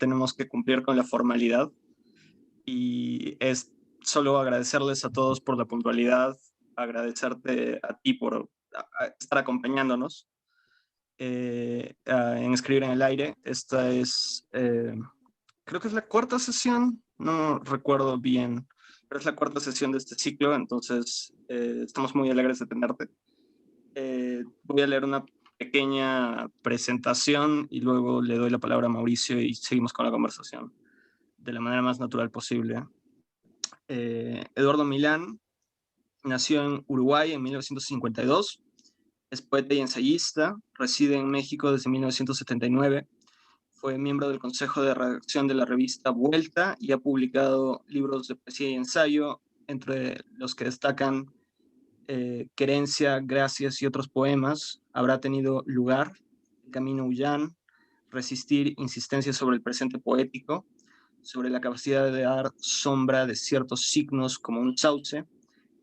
tenemos que cumplir con la formalidad y es solo agradecerles a todos por la puntualidad, agradecerte a ti por estar acompañándonos en Escribir en el Aire. Esta es, creo que es la cuarta sesión, no recuerdo bien, pero es la cuarta sesión de este ciclo, entonces estamos muy alegres de tenerte. Voy a leer una pequeña presentación y luego le doy la palabra a Mauricio y seguimos con la conversación de la manera más natural posible. Eduardo Milán nació en Uruguay en 1952, es poeta y ensayista, reside en México desde 1979, fue miembro del consejo de redacción de la revista Vuelta y ha publicado libros de poesía y ensayo, entre los que destacan Querencia, Gracias y otros poemas. Habrá tenido lugar El Camino Ullán, Resistir, Insistencia sobre el presente poético, sobre la capacidad de dar sombra de ciertos signos como un sauce,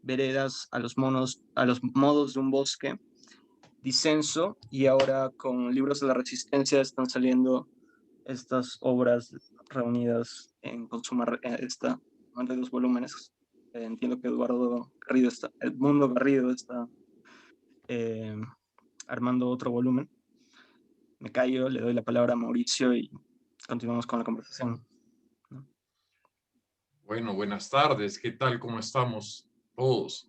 Veredas a los modos de un bosque, Disenso, y ahora con Libros de la Resistencia están saliendo estas obras reunidas en esta, entre dos volúmenes. Entiendo que Edmundo Garrido está armando otro volumen. Me callo, le doy la palabra a Mauricio y continuamos con la conversación. Bueno, buenas tardes, ¿qué tal? ¿Cómo estamos todos?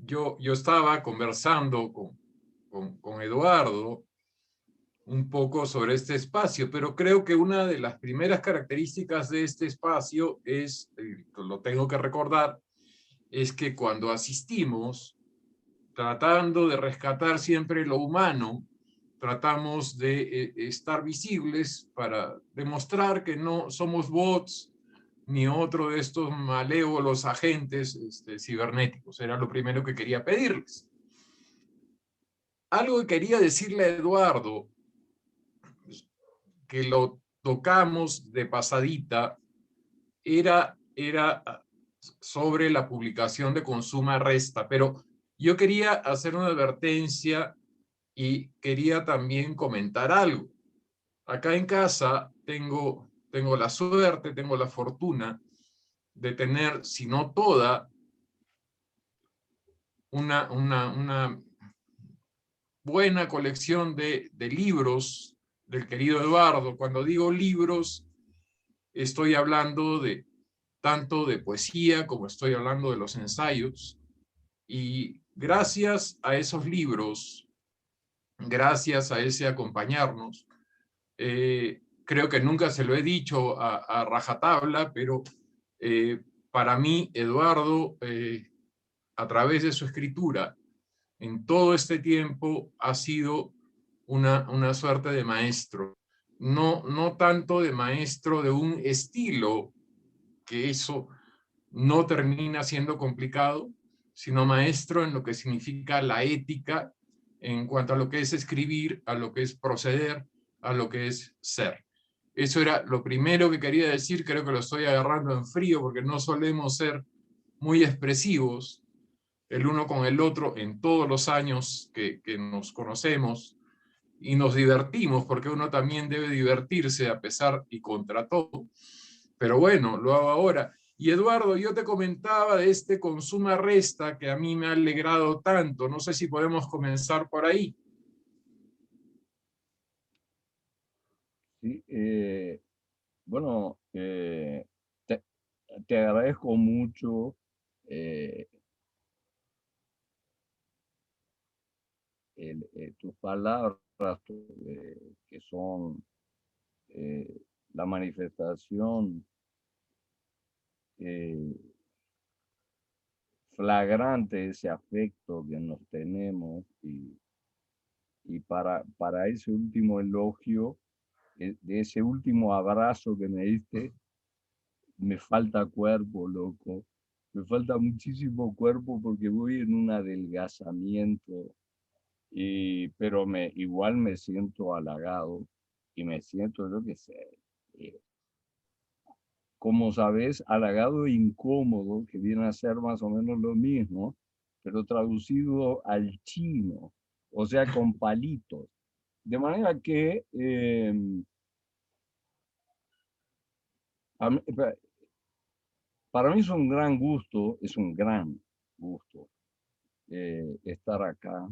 Yo estaba conversando con Eduardo un poco sobre este espacio, pero creo que una de las primeras características de este espacio es, lo tengo que recordar, es que cuando asistimos, tratando de rescatar siempre lo humano, tratamos de estar visibles para demostrar que no somos bots ni otro de estos malévolos agentes cibernéticos. Era lo primero que quería pedirles. Algo que quería decirle a Eduardo, que lo tocamos de pasadita, era sobre la publicación de Consuma Resta, pero yo quería hacer una advertencia y quería también comentar algo. Acá en casa tengo la suerte, tengo la fortuna de tener, si no toda, una buena colección de libros del querido Eduardo. Cuando digo libros, estoy hablando tanto de poesía como estoy hablando de los ensayos. Y gracias a esos libros, gracias a ese acompañarnos, creo que nunca se lo he dicho a rajatabla, pero para mí, Eduardo, a través de su escritura, en todo este tiempo ha sido una suerte de maestro. No tanto de maestro de un estilo, que eso no termina siendo complicado, sino maestro en lo que significa la ética en cuanto a lo que es escribir, a lo que es proceder, a lo que es ser. Eso era lo primero que quería decir. Creo que lo estoy agarrando en frío porque no solemos ser muy expresivos el uno con el otro en todos los años que nos conocemos, y nos divertimos porque uno también debe divertirse a pesar y contra todo. Pero bueno, lo hago ahora. Y Eduardo, yo te comentaba de este Consuma Resta que a mí me ha alegrado tanto. No sé si podemos comenzar por ahí. Sí, bueno, te agradezco mucho eh, tus palabras, que son eh, la manifestación eh, flagrante de ese afecto que nos tenemos, y para ese último elogio, de ese último abrazo que me diste, me falta cuerpo, loco. Me falta muchísimo cuerpo porque voy en un adelgazamiento, pero igual me siento halagado y me siento, yo qué sé, eh, como sabes, halagado e incómodo, que viene a ser más o menos lo mismo, pero traducido al chino, o sea, con palitos. De manera que A mí- para mí es un gran gusto estar acá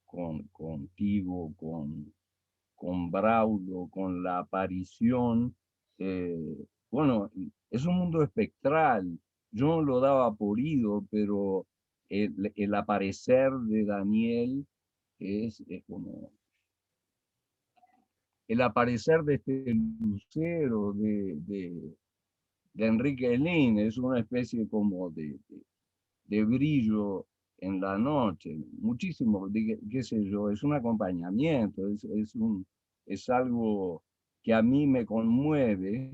contigo, con Braulio, con la aparición. Bueno, es un mundo espectral. Yo no lo daba por ido, pero el aparecer de Daniel es como el aparecer de este lucero de Enrique Lin, es una especie como de brillo en la noche, muchísimo, qué sé yo, es un acompañamiento, es algo que a mí me conmueve.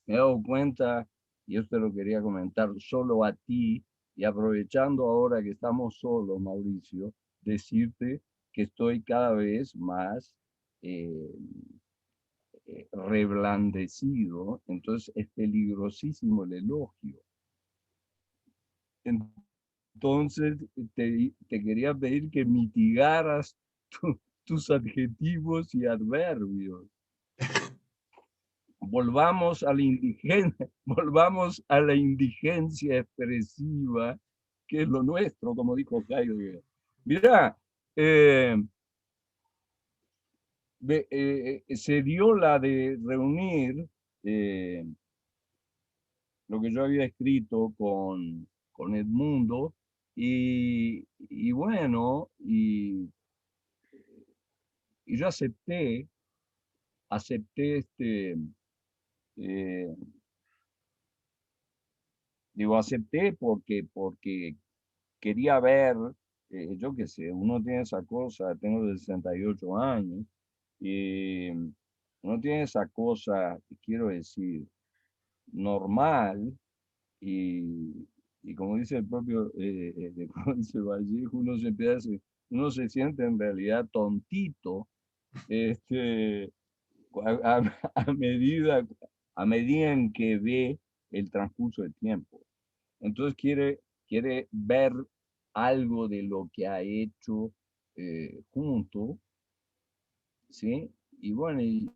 Me he dado cuenta, y esto lo quería comentar solo a ti, y aprovechando ahora que estamos solos, Mauricio, decirte que estoy cada vez más eh, reblandecido, entonces es peligrosísimo el elogio. Entonces, te quería pedir que mitigaras tus adjetivos y adverbios. Volvamos a la volvamos a la indigencia expresiva, que es lo nuestro, como dijo Heidegger. Mira, se dio la de reunir lo que yo había escrito con Edmundo, y bueno, y yo acepté eh, digo, acepté porque quería ver, yo qué sé, uno tiene esa cosa, tengo 68 años, y uno tiene esa cosa, quiero decir, normal, y como dice el propio, como dice Vallejo, uno se siente en realidad tontito, este, a, a medida, a medida en que ve el transcurso del tiempo. Entonces quiere ver algo de lo que ha hecho junto, ¿sí? Y bueno, y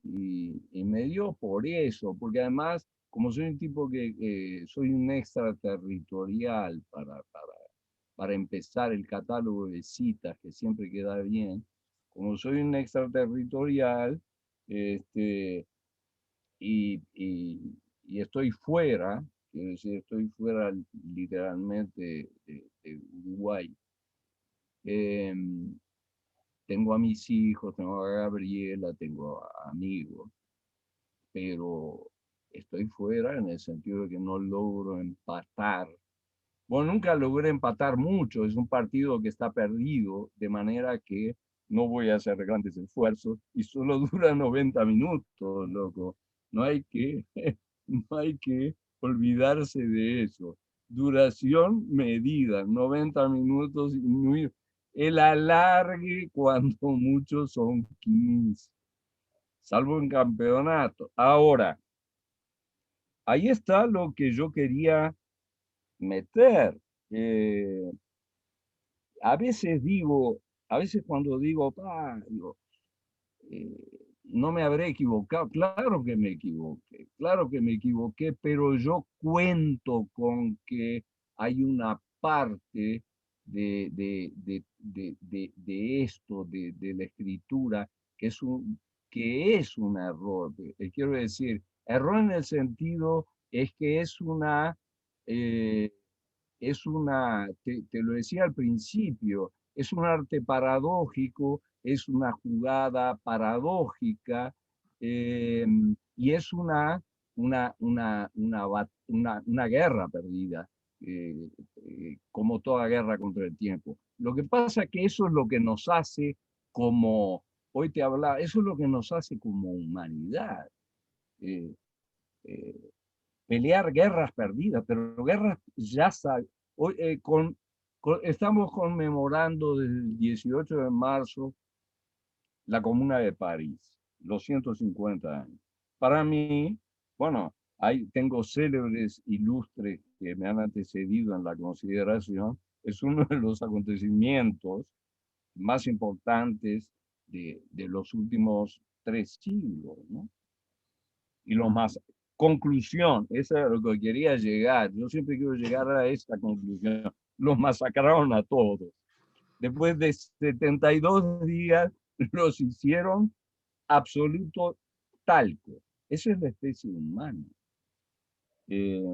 me dio por eso, porque además, como soy un tipo que soy un extraterritorial para empezar el catálogo de citas, que siempre queda bien, como soy un extraterritorial, este, y estoy fuera, quiero decir, estoy fuera literalmente de Uruguay. Em, Tengo a mis hijos, tengo a Gabriela, tengo a amigos, pero estoy fuera en el sentido de que no logro empatar. Bueno, nunca logré empatar mucho, es un partido que está perdido, de manera que no voy a hacer grandes esfuerzos y solo dura 90 minutos, loco. No hay que, no hay que olvidarse de eso. Duración medida, 90 minutos, el alargue cuando muchos son 15, salvo en campeonato. Ahora, ahí está lo que yo quería meter. Eh, a veces digo, a veces cuando digo, digo, eh, no me habré equivocado, claro que me equivoqué, pero yo cuento con que hay una parte de esto, de la escritura, que es un error. Quiero decir, error en el sentido es que eh, te lo decía al principio, es un arte paradójico, es una jugada paradójica, y es una guerra perdida, como toda guerra contra el tiempo. Lo que pasa es que eso es lo que nos hace como, hoy te hablaba, eso es lo que nos hace como humanidad. eh, eh, Pelear guerras perdidas, pero guerras ya hoy, estamos conmemorando desde el 18 de marzo la Comuna de París, los 150 años. Para mí, bueno, tengo célebres ilustres que me han antecedido en la consideración, es uno de los acontecimientos más importantes de los últimos 3 siglos, ¿no? Y los más conclusión, esa es lo que quería llegar. Yo siempre quiero llegar a esta conclusión. Los masacraron a todos. Después de 72 días, los hicieron absoluto talco. Esa es la especie humana. Eh,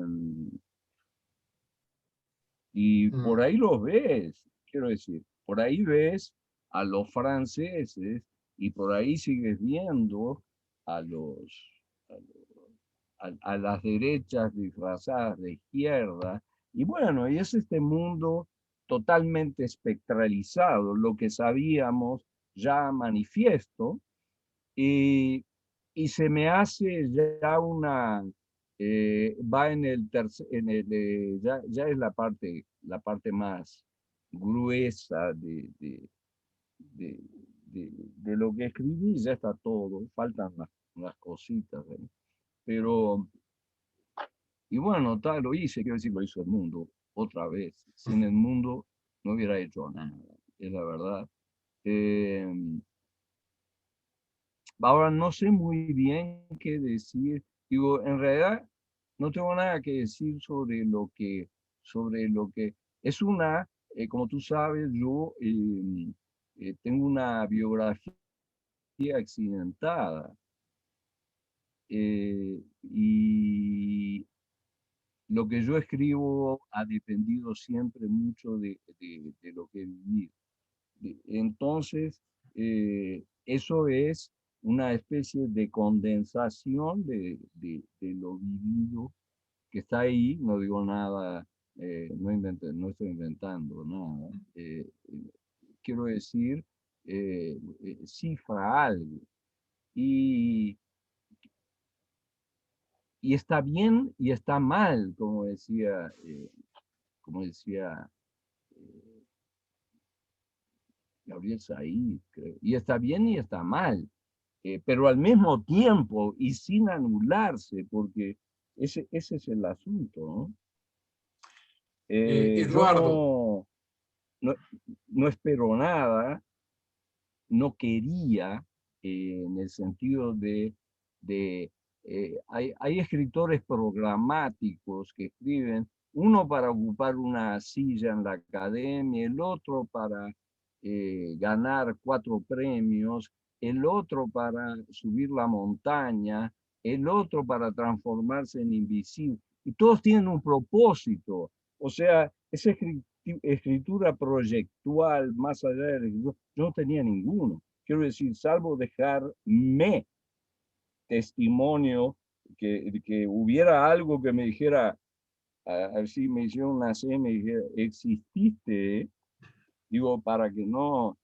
y por ahí los ves, quiero decir, por ahí ves a los franceses y por ahí sigues viendo a a las derechas disfrazadas de izquierda. Y bueno, y es este mundo totalmente espectralizado, lo que sabíamos ya manifiesto, y se me hace ya va en el tercer, ya es la parte más gruesa de, de lo que escribí, ya está todo, faltan unas cositas, ¿eh? Pero, y bueno, tal, lo hice, quiero decir, lo hizo el mundo, otra vez. Sin el mundo no hubiera hecho nada, es la verdad. Eh, Ahora no sé muy bien qué decir. Digo, en realidad no tengo nada que decir sobre lo que es como tú sabes, yo tengo una biografía accidentada, y lo que yo escribo ha dependido siempre mucho de lo que viví. Entonces, eso es una especie de condensación de lo vivido que está ahí. No digo nada, no estoy inventando nada. Quiero decir, cifra algo. Y, y está bien y está mal, como decía eh, Gabriel Said, creo. Y está bien y está mal, pero al mismo tiempo y sin anularse, porque ese es el asunto, ¿no? Yo Eduardo, no, no espero nada, no quería, en el sentido hay escritores programáticos que escriben, uno para ocupar una silla en la academia, el otro para ganar 4 premios, el otro para subir la montaña, el otro para transformarse en invisible. Y todos tienen un propósito. O sea, esa escritura proyectual, más allá de la escritura, yo no tenía ninguno. Quiero decir, salvo dejarme testimonio, que hubiera algo que me dijera, a ver si me hicieron una C, me dijera, exististe, digo, para que no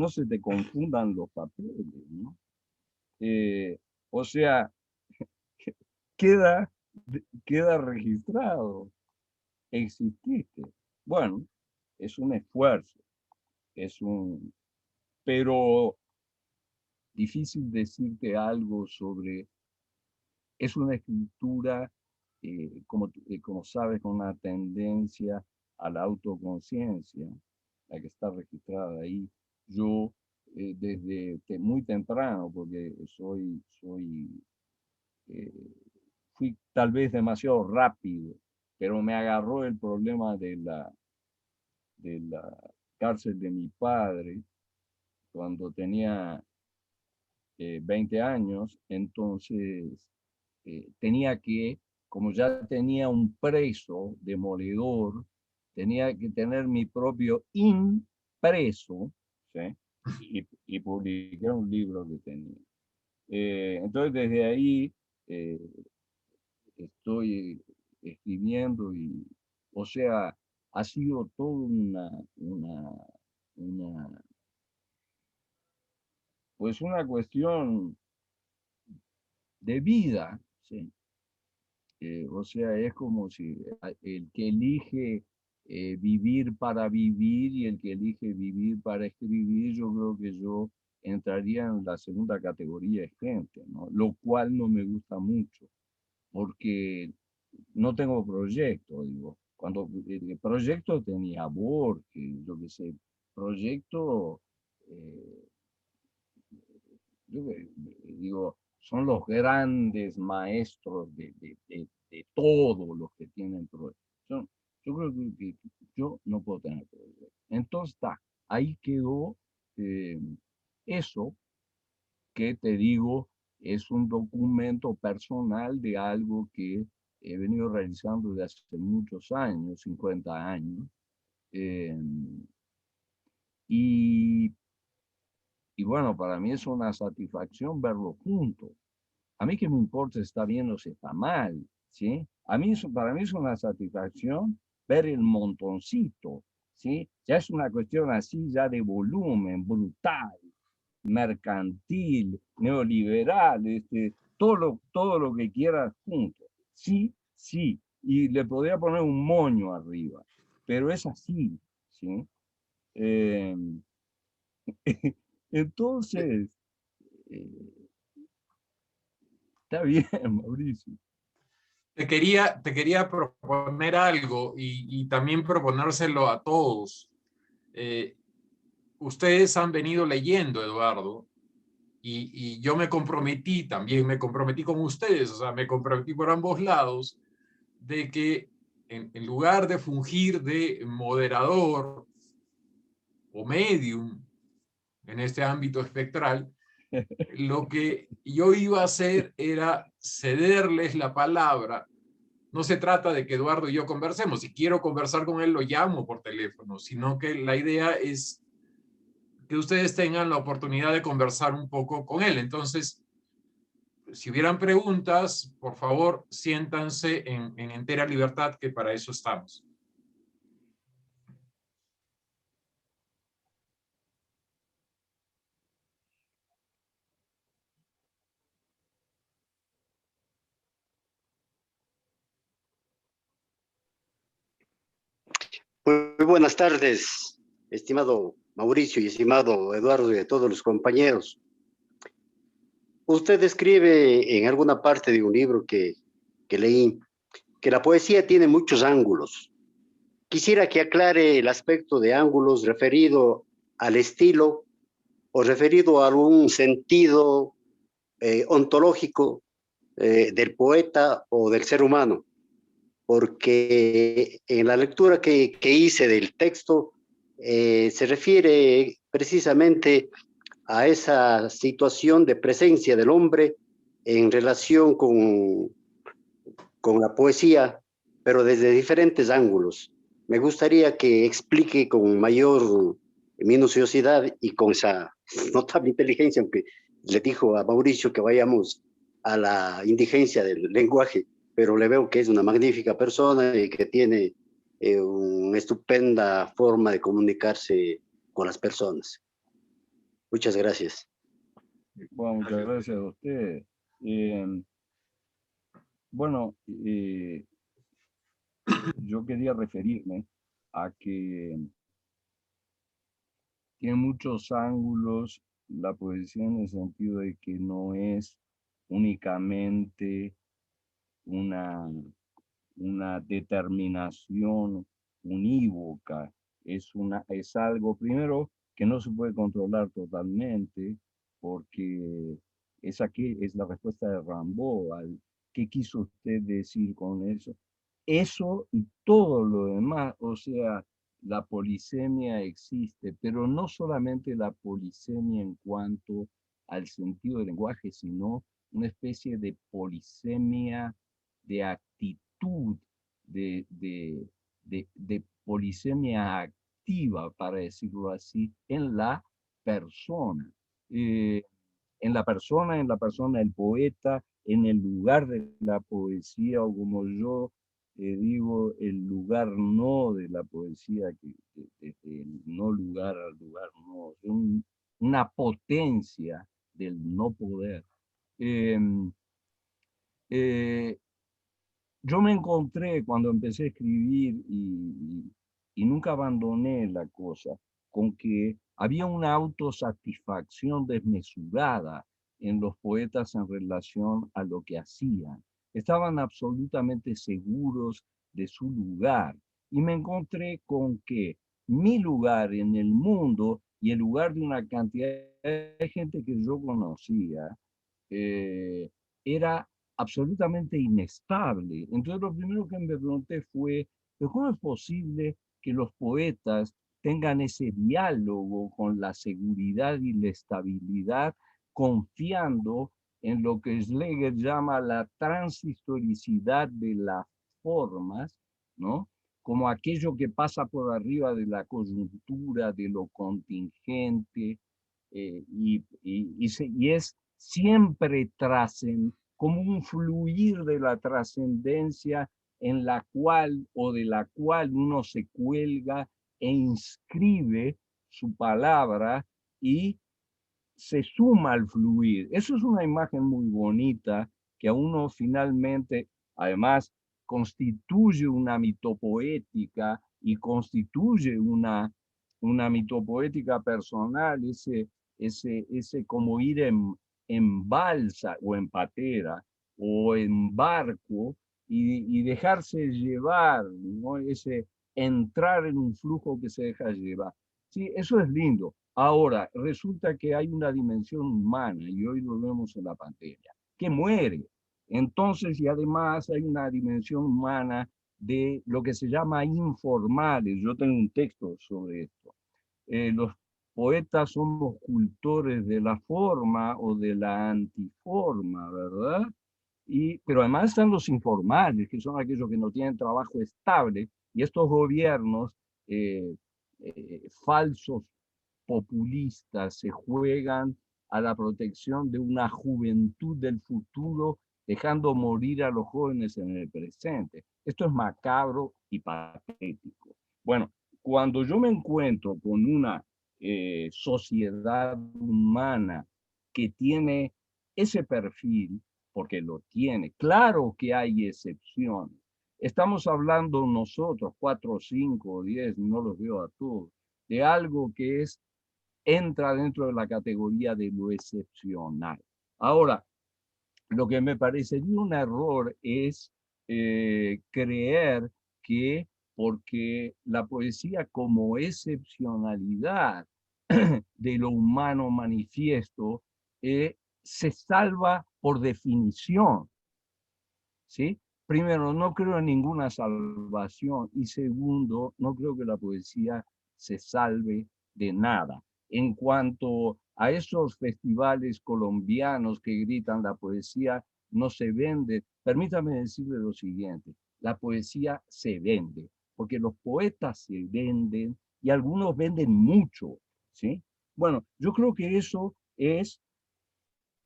se te confundan los papeles, ¿no? O sea, queda, queda registrado, exististe. Bueno, es un esfuerzo, es un, pero difícil decirte algo sobre, es una escritura, como sabes, con una tendencia a la autoconciencia, la que está registrada ahí. Yo, desde muy temprano, porque eh, fui tal vez demasiado rápido, pero me agarró el problema de la cárcel de mi padre cuando tenía 20 años. Entonces tenía que, como ya tenía un preso demoledor, tenía que tener mi propio impreso, ¿sí? Y publiqué un libro que tenía. Entonces desde ahí eh, estoy escribiendo y, o sea, ha sido toda una, pues una cuestión de vida, ¿sí? O sea, es como si el que elige vivir para vivir y el que elige vivir para escribir, yo creo que yo entraría en la segunda categoría de gente, ¿no? Lo cual no me gusta mucho, porque no tengo proyecto, digo. Cuando el proyecto tenía Borges, yo qué sé, proyecto, yo digo, son los grandes maestros de todo lo que tienen poder. Yo creo que yo no puedo tener poder. Entonces está, ahí quedó eso que te digo, es un documento personal de algo que he venido realizando desde hace muchos años, 50 años. eh, y, y bueno, para mí es una satisfacción verlo junto. A mí que me importa si está bien o si está mal, ¿sí? Para mí es una satisfacción ver el montoncito, ¿sí? Ya es una cuestión así ya de volumen, brutal, mercantil, neoliberal, todo lo que quieras junto. Sí, sí, y le podría poner un moño arriba, pero es así, ¿sí? Eh, entonces, eh, está bien, Mauricio. Te quería proponer algo y también proponérselo a todos. Ustedes han venido leyendo, Eduardo, y yo me comprometí, también me comprometí con ustedes, o sea, me comprometí por ambos lados, de que en lugar de fungir de moderador o medium en este ámbito espectral, lo que yo iba a hacer era cederles la palabra. No se trata de que Eduardo y yo conversemos. Si quiero conversar con él, lo llamo por teléfono, sino que la idea es que ustedes tengan la oportunidad de conversar un poco con él. Entonces, si hubieran preguntas, por favor, siéntanse en entera libertad, que para eso estamos. Muy buenas tardes, estimado Mauricio y estimado Eduardo y a todos los compañeros. Usted escribe en alguna parte de un libro que leí que la poesía tiene muchos ángulos. Quisiera que aclare el aspecto de ángulos referido al estilo o referido a algún sentido ontológico del poeta o del ser humano, porque en la lectura que hice del texto se refiere precisamente a esa situación de presencia del hombre en relación con la poesía, pero desde diferentes ángulos. Me gustaría que explique con mayor minuciosidad y con esa notable inteligencia, aunque le dijo a Mauricio que vayamos a la indigencia del lenguaje, pero le veo que es una magnífica persona y que tiene una estupenda forma de comunicarse con las personas. Muchas gracias. Bueno, muchas gracias a ustedes. Bueno, yo quería referirme a que tiene muchos ángulos la poesía en el sentido de que no es únicamente una, una determinación unívoca, es algo primero que no se puede controlar totalmente, porque es la respuesta de Rimbaud al qué quiso usted decir con eso. Eso y todo lo demás, o sea, la polisemia existe, pero no solamente la polisemia en cuanto al sentido del lenguaje, sino una especie de polisemia de actitud, de polisemia activa, para decirlo así, en la persona. Eh, en la persona del poeta, en el lugar de la poesía, o como yo digo, el lugar no de la poesía, el no lugar al lugar no, una potencia del no poder. Eh, eh, yo me encontré cuando empecé a escribir y nunca abandoné la cosa, con que había una autosatisfacción desmesurada en los poetas en relación a lo que hacían. Estaban absolutamente seguros de su lugar y me encontré con que mi lugar en el mundo y el lugar de una cantidad de gente que yo conocía era absolutamente inestable. Entonces lo primero que me pregunté fue, ¿pero cómo es posible que los poetas tengan ese diálogo con la seguridad y la estabilidad, confiando en lo que Schlegel llama la transhistoricidad de las formas, ¿no? Como aquello que pasa por arriba de la coyuntura, de lo contingente, y es siempre como un fluir de la trascendencia en la cual o de la cual uno se cuelga e inscribe su palabra y se suma al fluir. Eso es una imagen muy bonita que a uno finalmente, además, constituye una mitopoética y constituye una mitopoética personal, ese como ir en balsa o en patera o en barco y dejarse llevar, ¿no? Ese entrar en un flujo que se deja llevar. Sí, eso es lindo. Ahora, resulta que hay una dimensión humana, y hoy lo vemos en la pantalla, que muere. Entonces, y además hay una dimensión humana de lo que se llama informales. Yo tengo un texto sobre esto. Los poetas somos cultores de la forma o de la antiforma, ¿verdad? Pero además están los informales, que son aquellos que no tienen trabajo estable, y estos gobiernos falsos populistas se juegan a la protección de una juventud del futuro, dejando morir a los jóvenes en el presente. Esto es macabro y patético. Bueno, cuando yo me encuentro con una sociedad humana que tiene ese perfil, porque lo tiene, claro que hay excepciones. Estamos hablando nosotros, 4, 5, 10, no los veo a todos, de algo que entra dentro de la categoría de lo excepcional. Ahora, lo que me parecería un error es creer que porque la poesía como excepcionalidad de lo humano manifiesto se salva por definición, ¿sí? Primero, no creo en ninguna salvación y segundo, no creo que la poesía se salve de nada. En cuanto a esos festivales colombianos que gritan la poesía no se vende, permítame decirle lo siguiente, la poesía se vende, porque los poetas se venden y algunos venden mucho, ¿sí? Bueno, yo creo que eso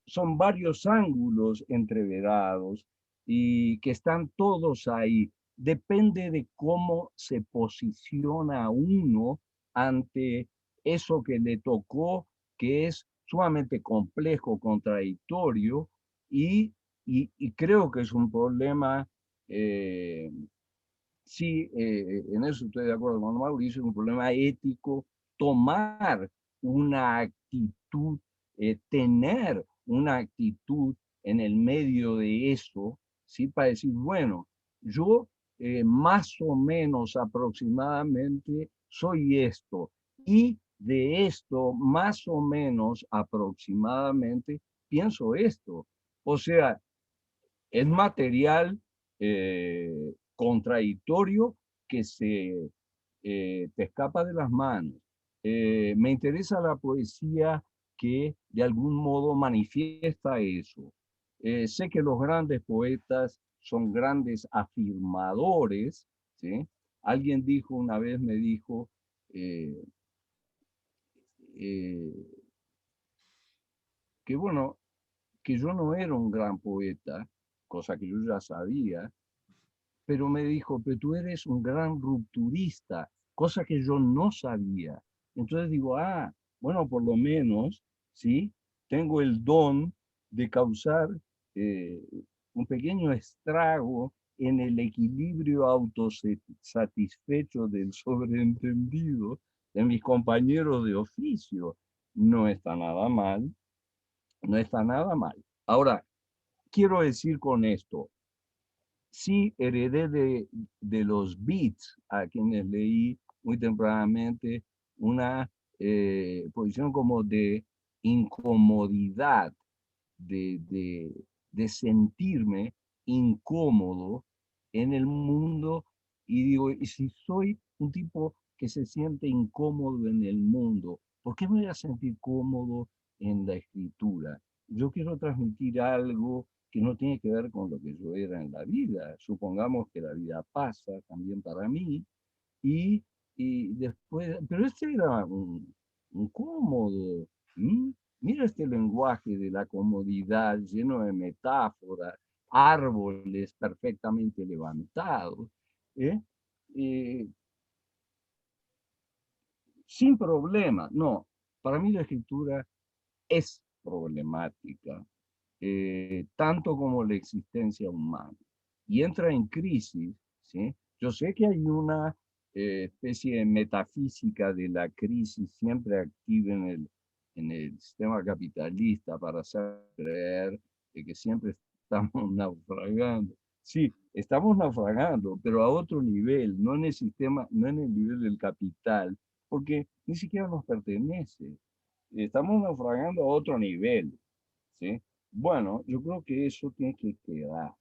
son varios ángulos entreverados y que están todos ahí. Depende de cómo se posiciona uno ante eso que le tocó, que es sumamente complejo, contradictorio, y creo que es un problema, sí, en eso estoy de acuerdo con Mauricio, es un problema ético tomar una actitud, tener una actitud en el medio de eso, ¿sí? Para decir, bueno, yo más o menos aproximadamente soy esto y de esto más o menos aproximadamente pienso esto. O sea, es material contradictorio que te escapa de las manos. Me interesa la poesía que de algún modo manifiesta eso. Sé que los grandes poetas son grandes afirmadores, ¿sí? Alguien dijo una vez, me dijo, eh, eh, que bueno, que yo no era un gran poeta, cosa que yo ya sabía, pero me dijo, pero tú eres un gran rupturista, cosa que yo no sabía. Entonces digo, bueno, por lo menos, ¿sí? Tengo el don de causar eh, un pequeño estrago en el equilibrio autosatisfecho del sobreentendido de mis compañeros de oficio. No está nada mal, no está nada mal. Ahora, quiero decir con esto, sí heredé de los Beats, a quienes leí muy tempranamente, una posición como de incomodidad, de sentirme incómodo en el mundo y digo, y si soy un tipo que se siente incómodo en el mundo, ¿por qué me voy a sentir cómodo en la escritura? Yo quiero transmitir algo que no tiene que ver con lo que yo era en la vida. Supongamos que la vida pasa también para mí y, y después, pero este era un cómodo. ¿M? Mira este lenguaje de la comodidad lleno de metáforas, árboles perfectamente levantados, ¿eh? Eh, sin problema. No, para mí la escritura es problemática, tanto como la existencia humana. Y entra en crisis, ¿sí? Yo sé que hay una especie de metafísica de la crisis siempre activa en el sistema capitalista para hacer creer de que siempre estamos naufragando. Sí, estamos naufragando, pero a otro nivel, no en el sistema, no en el nivel del capital, porque ni siquiera nos pertenece. Estamos naufragando a otro nivel, ¿sí? Bueno, yo creo que eso tiene que quedar,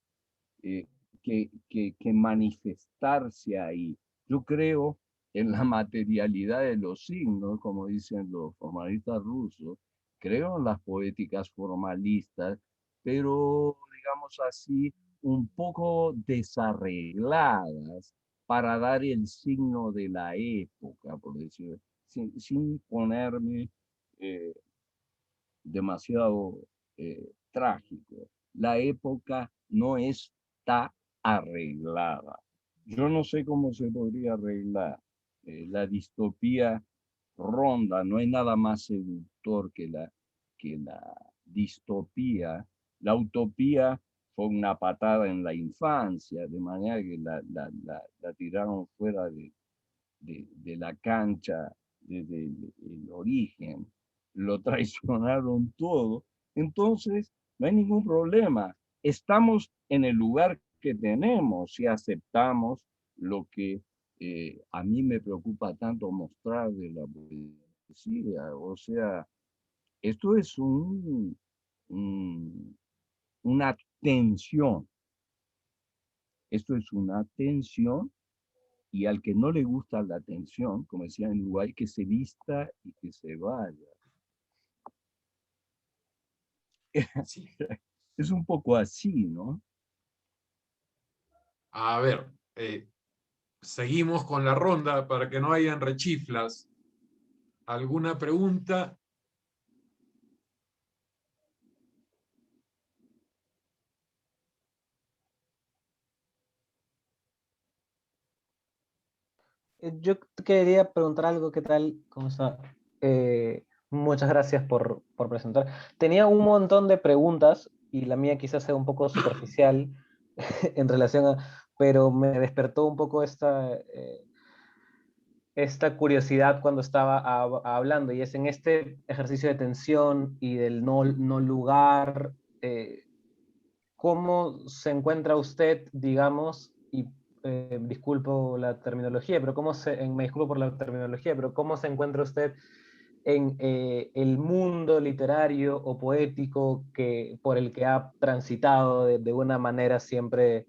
eh, que manifestarse ahí. Yo creo en la materialidad de los signos, como dicen los formalistas rusos, creo en las poéticas formalistas, pero digamos así, un poco desarregladas para dar el signo de la época, por decirlo, sin ponerme eh, demasiado trágico. La época no está arreglada. Yo no sé cómo se podría arreglar. La distopía ronda, no hay nada más seductor que la distopía. La utopía fue una patada en la infancia, de manera que la tiraron fuera de la cancha desde el origen, lo traicionaron todo, entonces no hay ningún problema. Estamos en el lugar que tenemos y aceptamos lo que a mí me preocupa tanto mostrar de la poesía. O sea, esto es una tensión. Esto es una tensión y al que no le gusta la atención, como decía en Uruguay, que se vista y que se vaya. Sí. Es un poco así, ¿no? A ver, seguimos con la ronda para que no hayan rechiflas. ¿Alguna pregunta? Yo te quería preguntar algo, ¿qué tal? ¿Cómo está? Muchas gracias por presentar. Tenía un montón de preguntas y la mía quizás sea un poco superficial en relación a, pero me despertó un poco esta curiosidad cuando estaba hablando y es en este ejercicio de tensión y del no lugar, ¿cómo se encuentra usted, digamos, y disculpo la terminología, pero me disculpo por la terminología, pero cómo se encuentra usted en el mundo literario o poético por el que ha transitado de una manera siempre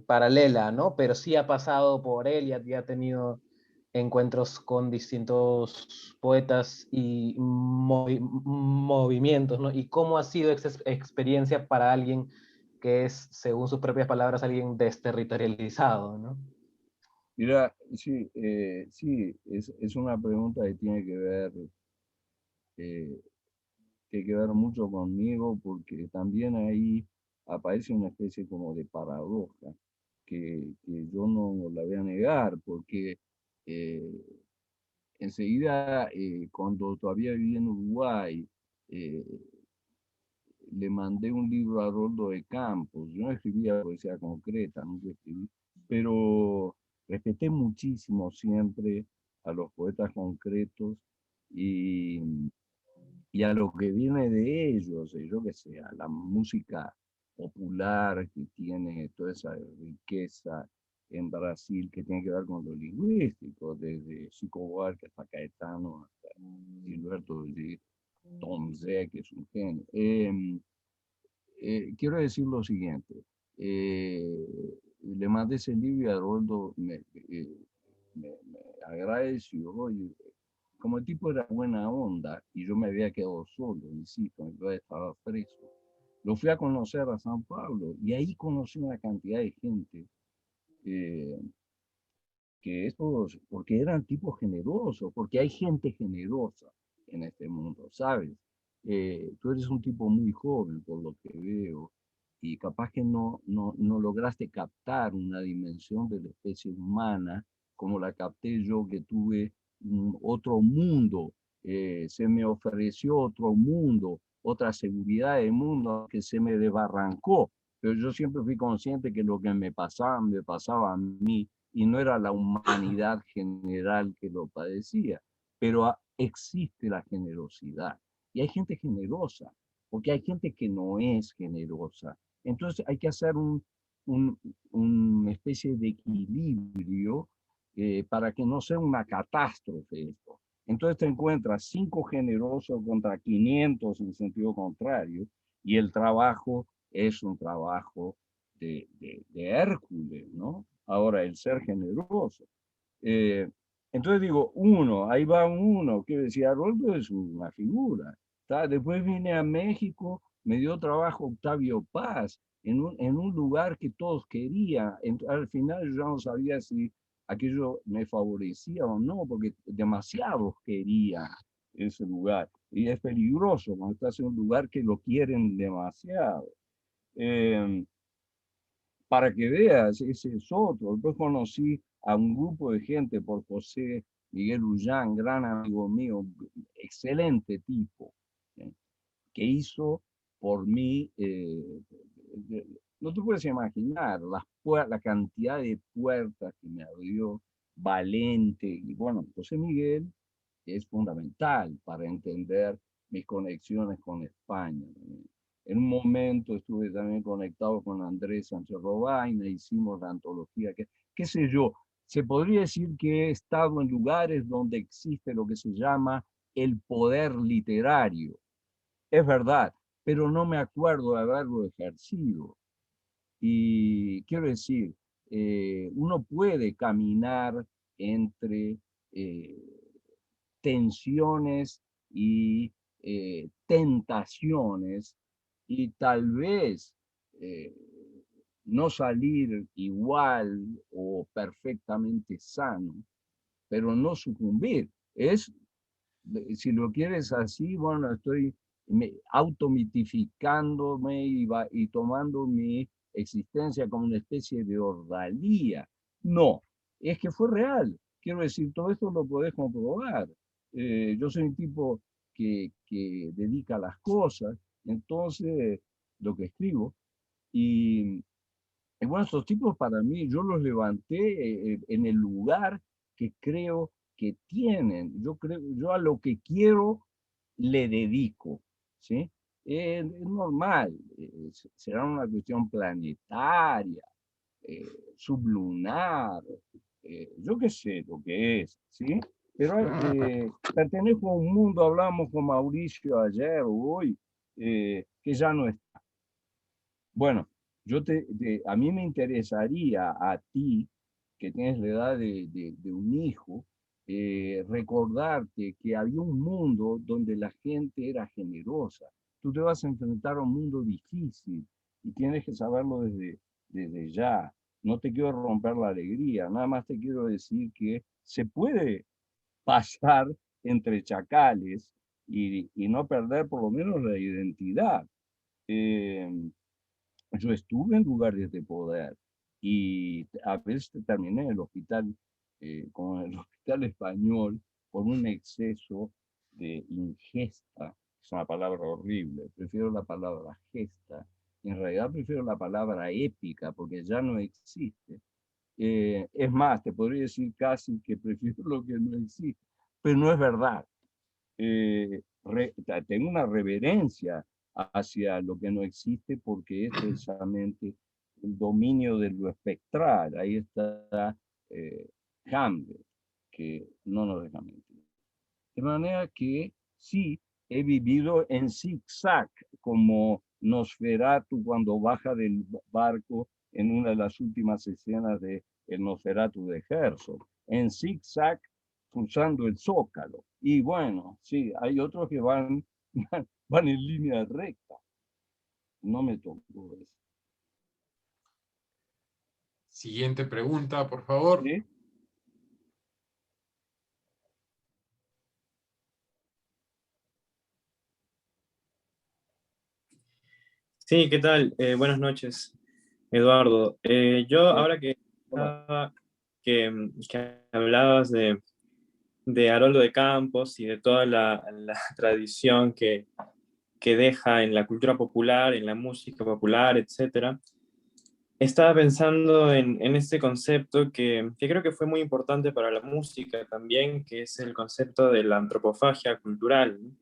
paralela, ¿no? Pero sí ha pasado por él y ha tenido encuentros con distintos poetas y movimientos, ¿no? Y cómo ha sido esa experiencia para alguien que es, según sus propias palabras, alguien desterritorializado, ¿no? Mira, sí, sí, es una pregunta que eh, tiene que ver mucho conmigo porque también ahí aparece una especie como de paradoja que yo no la voy a negar porque eh, enseguida, cuando todavía vivía en Uruguay, eh, le mandé un libro a Roldo de Campos. Yo no escribía poesía concreta, nunca escribí, pero respeté muchísimo siempre a los poetas concretos y, y a lo que viene de ellos, yo que sé, a la música popular que tiene toda esa riqueza en Brasil que tiene que ver con lo lingüístico, desde Chico Buarque hasta Caetano, hasta Gilberto Gil. Tom Zek es un genio. Quiero decir lo siguiente. Le mandé ese libro y Haroldo me agradeció. Y como el tipo era buena onda y yo me había quedado solo, insisto, yo estaba preso, lo fui a conocer a San Pablo y ahí conocí una cantidad de gente eh, que estos, porque eran tipos generosos, porque hay gente generosa en este mundo, ¿sabes? Tú eres un tipo muy joven, por lo que veo, y capaz que no lograste captar una dimensión de la especie humana como la capté yo, que tuve otro mundo, se me ofreció otro mundo, otra seguridad del mundo que se me desbarrancó, pero yo siempre fui consciente que lo que me pasaba a mí, y no era la humanidad general que lo padecía, pero existe la generosidad y hay gente generosa, porque hay gente que no es generosa. Entonces hay que hacer una especie de equilibrio para que no sea una catástrofe esto. Entonces te encuentras 5 generosos contra 500 en sentido contrario, y el trabajo es un trabajo de Hércules, ¿no? Ahora, el ser generoso. Eh, entonces digo, ahí va uno, que decía, Arnoldo es una figura. Después vine a México, me dio trabajo Octavio Paz, en un lugar que todos querían. Al final yo ya no sabía si aquello me favorecía o no, porque demasiados querían ese lugar. Y es peligroso cuando estás en un lugar que lo quieren demasiado. Eh, para que veas, ese es otro. Después conocí a un grupo de gente por José Miguel Ullán, gran amigo mío, excelente tipo, ¿eh? Que hizo por mí, no te puedes imaginar la cantidad de puertas que me abrió Valente. Y bueno, José Miguel es fundamental para entender mis conexiones con España, ¿no? En un momento estuve también conectado con Andrés Sánchez Robaina, hicimos la antología, qué sé yo, se podría decir que he estado en lugares donde existe lo que se llama el poder literario. Es verdad, pero no me acuerdo de haberlo ejercido. Y quiero decir, uno puede caminar entre eh, tensiones y tentaciones y tal vez eh, no salir igual o perfectamente sano, pero no sucumbir. Si lo quieres así, bueno, estoy automitificándome y tomando mi existencia como una especie de ordalía. No, es que fue real. Quiero decir, todo esto lo podés comprobar. Yo soy un tipo que dedica a las cosas, entonces lo que escribo, y, y bueno, estos tipos para mí, yo los levanté en el lugar que creo que tienen. Yo a lo que quiero le dedico, ¿sí? Es normal, será una cuestión planetaria, eh, sublunar, yo qué sé lo que es, ¿sí? Pero pertenezco a un mundo, hablamos con Mauricio ayer o hoy, que ya no está. Bueno, a mí me interesaría a ti, que tienes la edad de un hijo, recordarte que había un mundo donde la gente era generosa. Tú te vas a enfrentar a un mundo difícil y tienes que saberlo desde ya. No te quiero romper la alegría, nada más te quiero decir que se puede pasar entre chacales y no perder por lo menos la identidad. Eh, yo estuve en lugares de poder y a veces terminé en el hospital, como en el hospital español, por un exceso de ingesta. Es una palabra horrible, prefiero la palabra gesta. En realidad prefiero la palabra épica porque ya no existe. Es más, te podría decir casi que prefiero lo que no existe, pero no es verdad. Tengo una reverencia hacia lo que no existe porque es precisamente el dominio de lo espectral. Ahí está Hamlet, que no nos deja mentir. De manera que sí, he vivido en zigzag, como Nosferatu cuando baja del barco en una de las últimas escenas de El Nosferatu de Herzog, en zigzag cruzando el Zócalo. Y bueno, sí, hay otros que van en línea recta. No me tocó eso. Siguiente pregunta, por favor. ¿Sí? Sí, ¿qué tal? Buenas noches, Eduardo. Yo Sí. ahora que, Hola. que hablabas de Haroldo de Campos y de toda la tradición que deja en la cultura popular, en la música popular, etcétera, estaba pensando en este concepto que creo que fue muy importante para la música también, que es el concepto de la antropofagia cultural, ¿no?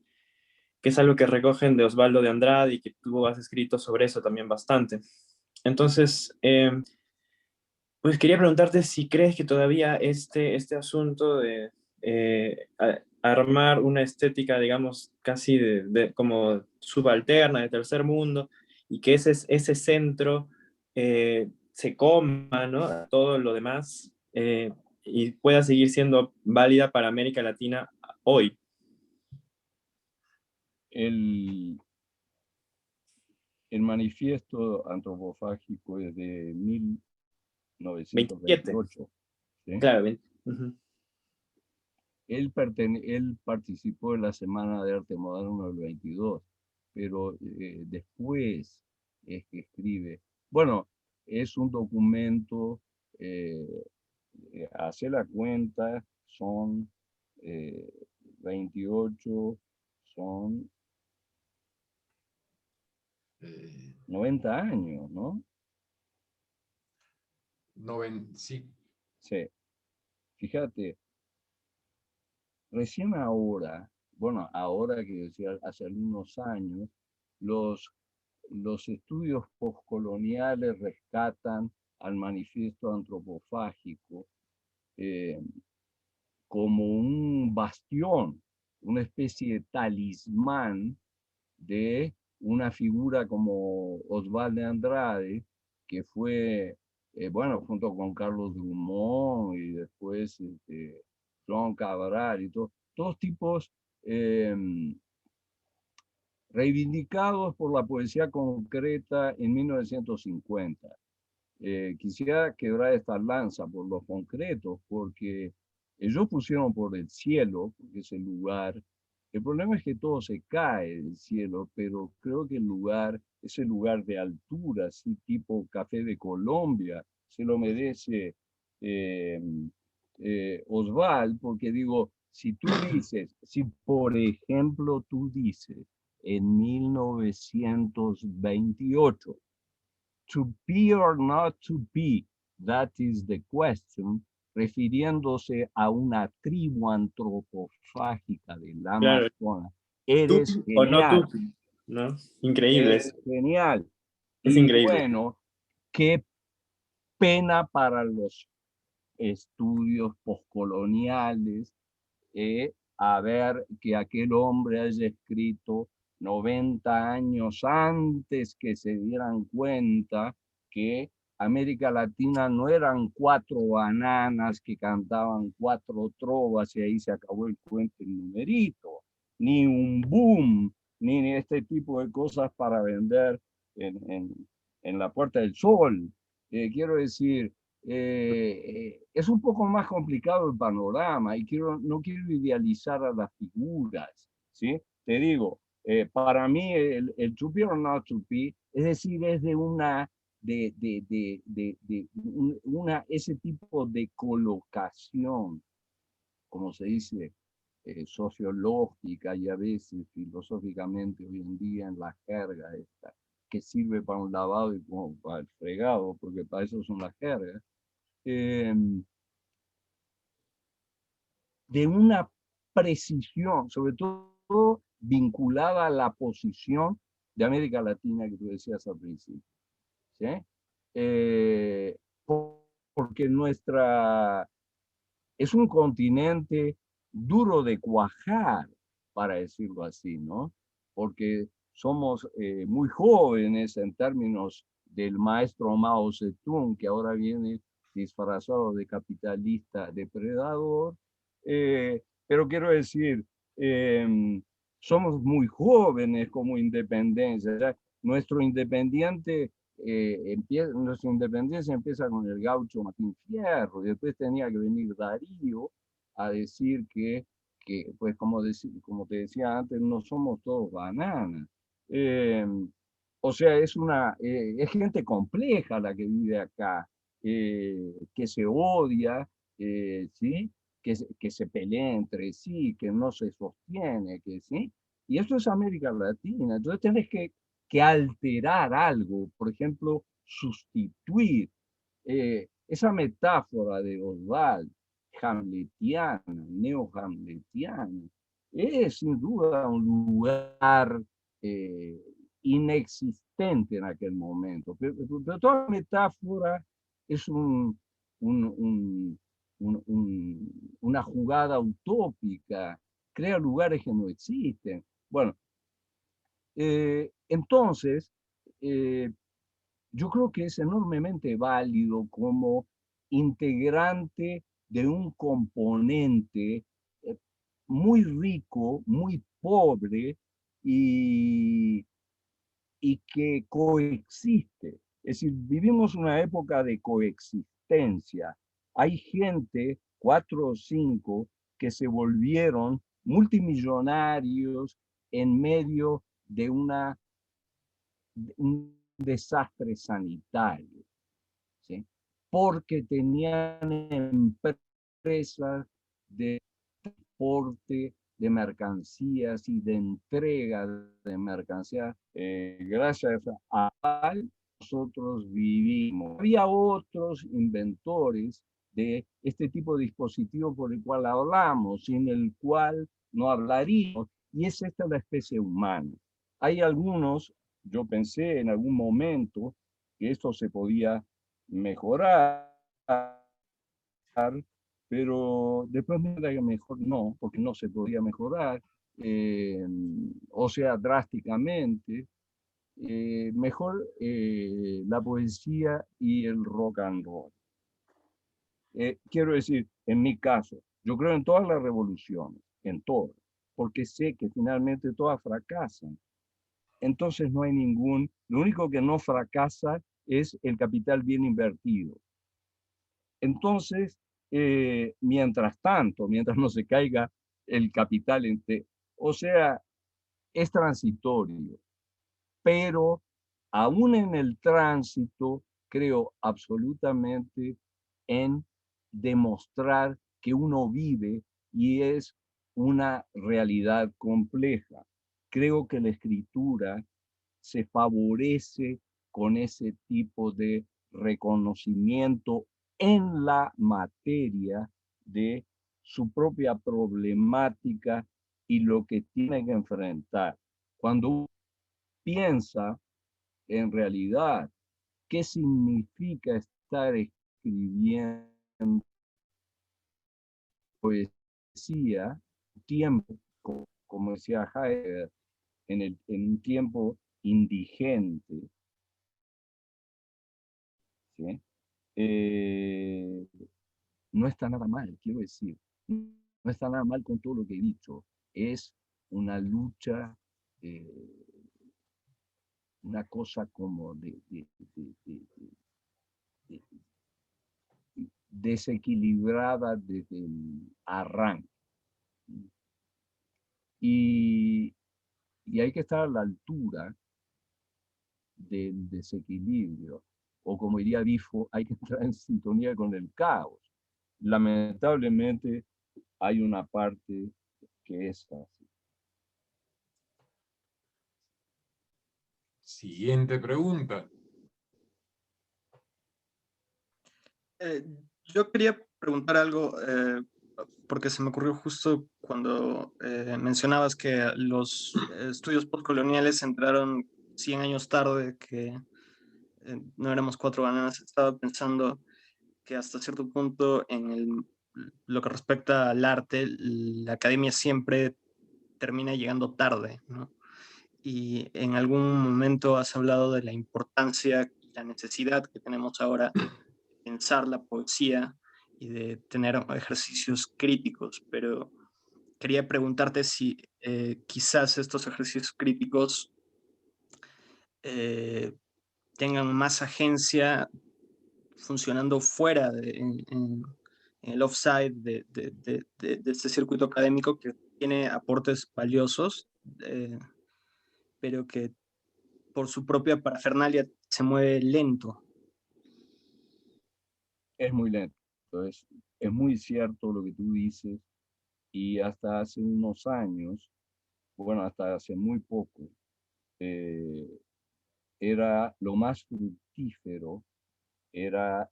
Que es algo que recogen de Osvaldo de Andrade y que tú has escrito sobre eso también bastante. Entonces, pues quería preguntarte si crees que todavía este asunto de armar una estética, digamos, casi como subalterna, de tercer mundo, y que ese centro se coma, ¿no?, a todo lo demás, y pueda seguir siendo válida para América Latina hoy. El manifiesto antropofágico es de 27, 1928. ¿Sí? claro. Uh-huh. Él participó en la Semana de Arte Moderno del 22, pero después es que escribe. Bueno, es un documento, hace la cuenta, son 28, son 90 años, ¿no? Sí. Sí. Fíjate, recién ahora, bueno, ahora que decía, hace algunos años, los estudios postcoloniales rescatan al manifiesto antropofágico como un bastión, una especie de talismán de una figura como Osvaldo de Andrade, que fue, bueno, junto con Carlos Drummond y después Joan Cabral y todos tipos reivindicados por la poesía concreta en 1950. Quisiera quebrar esta lanza por los concretos, porque ellos pusieron por el cielo, porque es el lugar. El problema es que todo se cae del cielo, pero creo que el lugar, ese lugar de altura, así tipo Café de Colombia, se lo merece eh, Osvaldo, porque digo, si tú dices, si por ejemplo tú dices, en 1928, to be or not to be, that is the question, refiriéndose a una tribu antropofágica del Claro, Amazonas. Eres tupi o no genial, tupi, ¿no? Increíble, eres genial. es Y increíble. bueno, qué pena para los estudios postcoloniales a ver que aquel hombre haya escrito 90 años antes que se dieran cuenta que América Latina no eran 4 bananas que cantaban 4 trovas y ahí se acabó el cuento el numerito, ni un boom, ni este tipo de cosas para vender en la Puerta del Sol. Quiero decir, es un poco más complicado el panorama y no quiero idealizar a las figuras, ¿sí? Te digo, para mí el to be or not to be, es decir, es de ese tipo de colocación, como se dice, sociológica y a veces filosóficamente hoy en día en la jerga esta, que sirve para un lavado y como para el fregado, porque para eso son las jergas, de una precisión, sobre todo vinculada a la posición de América Latina que tú decías al principio. ¿Sí? Porque es un continente duro de cuajar, para decirlo así, ¿no? Porque somos muy jóvenes en términos del maestro Mao Zedong, que ahora viene disfrazado de capitalista depredador, pero quiero decir, somos muy jóvenes como independencia. O sea, nuestra independencia empieza con el gaucho Martín Fierro, y después tenía que venir Darío a decir que pues como te decía antes, no somos todos bananas. O sea, es gente compleja la que vive acá, que se odia, ¿sí? Que se pelea entre sí, que no se sostiene, ¿sí? Y esto es América Latina. Entonces tenés que alterar algo, por ejemplo, sustituir esa metáfora de Oswald, hamletiana, neo-hamletiana, es sin duda un lugar eh, inexistente en aquel momento. Pero toda metáfora es una jugada utópica, crea lugares que no existen. Bueno, entonces, yo creo que es enormemente válido como integrante de un componente muy rico, muy pobre y, y que coexiste. Es decir, vivimos una época de coexistencia. Hay gente, 4 o 5, que se volvieron multimillonarios en medio de un desastre sanitario, ¿sí? Porque tenían empresas de transporte de mercancías y de entrega de mercancías. Gracias a nosotros vivimos. Había otros inventores de este tipo de dispositivo por el cual hablamos, sin el cual no hablaríamos, y es esta la especie humana. Hay algunos, yo pensé en algún momento que esto se podía mejorar, pero después me da que mejor no, porque no se podía mejorar, o sea, drásticamente. Mejor la poesía y el rock and roll. Quiero decir, en mi caso, yo creo en todas las revoluciones, en todas, porque sé que finalmente todas fracasan. Entonces no hay lo único que no fracasa es el capital bien invertido. Entonces, mientras tanto, mientras no se caiga el capital, o sea, es transitorio, pero aún en el tránsito creo absolutamente en demostrar que uno vive y es una realidad compleja. Creo que la escritura se favorece con ese tipo de reconocimiento en la materia de su propia problemática y lo que tiene que enfrentar. Cuando uno piensa en realidad qué significa estar escribiendo poesía, tiempo, como decía Heidegger, en un tiempo indigente, ¿sí? No está nada mal, quiero decir, no está nada mal con todo lo que he dicho. Es una lucha, una cosa como desequilibrada desde el arranque. Y hay que estar a la altura del desequilibrio, o como diría Bifo, hay que entrar en sintonía con el caos. Lamentablemente hay una parte que es así. Siguiente pregunta. Yo quería preguntar algo, porque se me ocurrió justo cuando mencionabas que los estudios postcoloniales entraron 100 años tarde, que no éramos 4 bananas. Estaba pensando que hasta cierto punto lo que respecta al arte, la academia siempre termina llegando tarde, ¿no? Y en algún momento has hablado de la importancia y la necesidad que tenemos ahora de pensar la poesía y de tener ejercicios críticos, pero quería preguntarte si quizás estos ejercicios críticos tengan más agencia funcionando fuera en el offside de este circuito académico que tiene aportes valiosos, pero que por su propia parafernalia se mueve lento. Es muy lento. Es muy cierto lo que tú dices, y hasta hace unos años, bueno, hasta hace muy poco, era lo más fructífero, era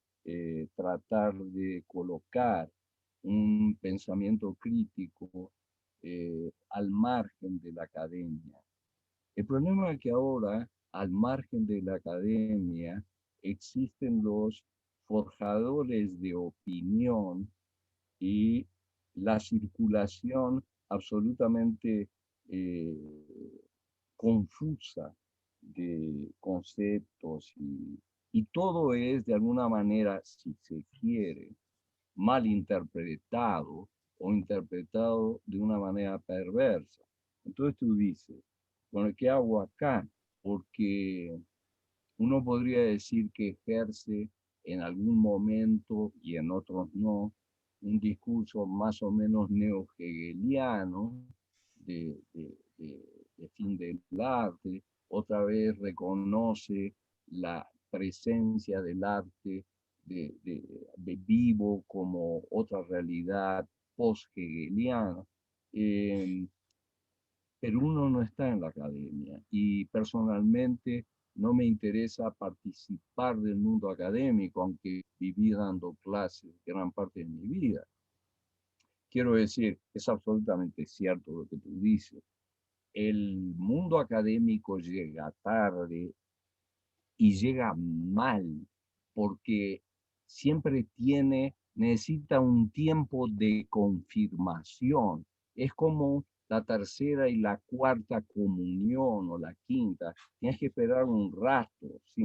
tratar de colocar un pensamiento crítico al margen de la academia. El problema es que ahora, al margen de la academia, existen los forjadores de opinión y la circulación absolutamente confusa de conceptos y todo es de alguna manera, si se quiere, mal interpretado o interpretado de una manera perversa. Entonces tú dices, bueno, ¿qué hago acá? Porque uno podría decir que ejerce en algún momento y en otros no, un discurso más o menos neo-hegeliano de fin del arte, otra vez reconoce la presencia del arte de vivo como otra realidad post-hegeliana. Pero uno no está en la academia y personalmente no me interesa participar del mundo académico, aunque viví dando clases gran parte de mi vida. Quiero decir, es absolutamente cierto lo que tú dices. El mundo académico llega tarde y llega mal, porque siempre necesita un tiempo de confirmación. Es como la tercera y la cuarta comunión o la quinta. Tienes que esperar un rato, ¿sí?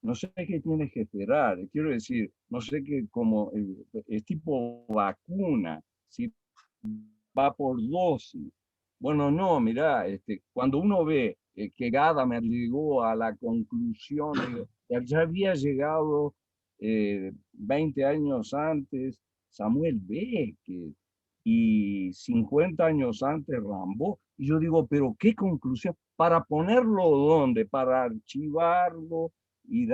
No sé qué tienes que esperar. Quiero decir, no sé qué, como es tipo vacuna, ¿sí? Va por dosis. Bueno, no, mira, cuando uno ve que Gadamer llegó a la conclusión, ya había llegado 20 años antes Samuel Beckett y 50 años antes Rambaud. Y yo digo, pero ¿qué conclusión? ¿Para ponerlo dónde? Para archivarlo y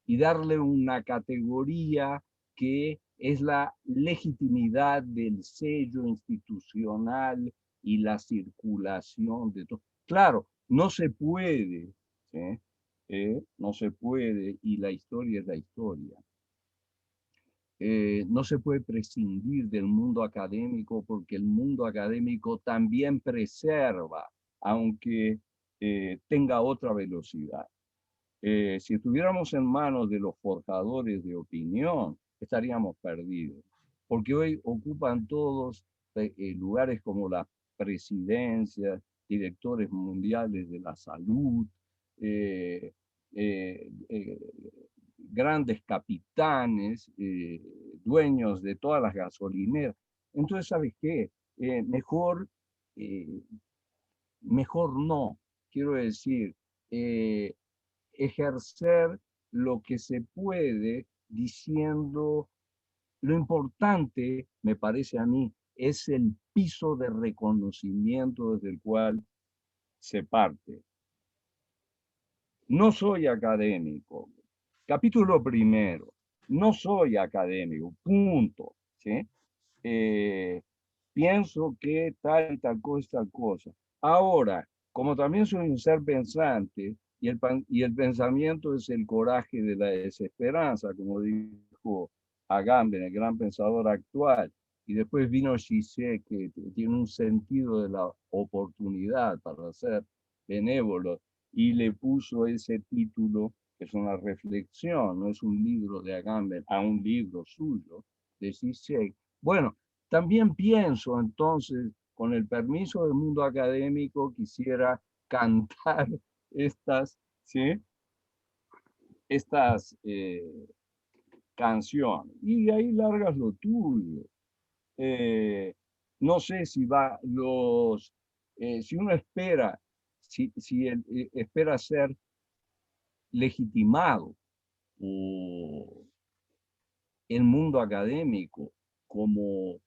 y darle una categoría que es la legitimidad del sello institucional y la circulación de todo. Claro, no se puede, ¿sí? No se puede, y la historia es la historia. No se puede prescindir del mundo académico porque el mundo académico también preserva, aunque tenga otra velocidad. Si estuviéramos en manos de los forjadores de opinión, estaríamos perdidos, porque hoy ocupan todos lugares como las presidencias, directores mundiales de la salud, eh, eh, eh, grandes capitanes, dueños de todas las gasolineras. Entonces, ¿sabes qué? Mejor, mejor no. Quiero decir, ejercer lo que se puede diciendo, lo importante, me parece a mí, es el piso de reconocimiento desde el cual se parte. No soy académico. Capítulo primero. No soy académico, punto. ¿Sí? Pienso que tal y tal cosa. Ahora, como también soy un ser pensante, y el pensamiento es el coraje de la desesperanza, como dijo Agamben, el gran pensador actual, y después vino Zizek, que tiene un sentido de la oportunidad para ser benévolo, y le puso ese título, que es una reflexión, no es un libro de Agamben, a un libro suyo, de Zizek. Bueno, también pienso entonces, con el permiso del mundo académico, quisiera cantar estas, ¿sí? Estas canciones. Y ahí largas lo tuyo. No sé si va si uno espera, si espera ser legitimado por el mundo académico como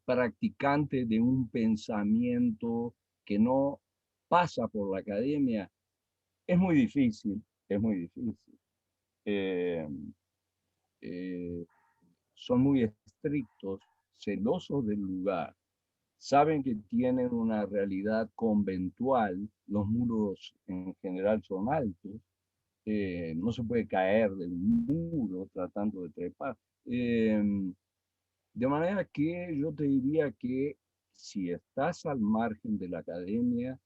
practicante de un pensamiento que no pasa por la academia, es muy difícil, es muy difícil. Eh, eh, Son muy estrictos, celosos del lugar, saben que tienen una realidad conventual, los muros en general son altos, no se puede caer del muro tratando de trepar. De manera que yo te diría que si estás al margen de la academia,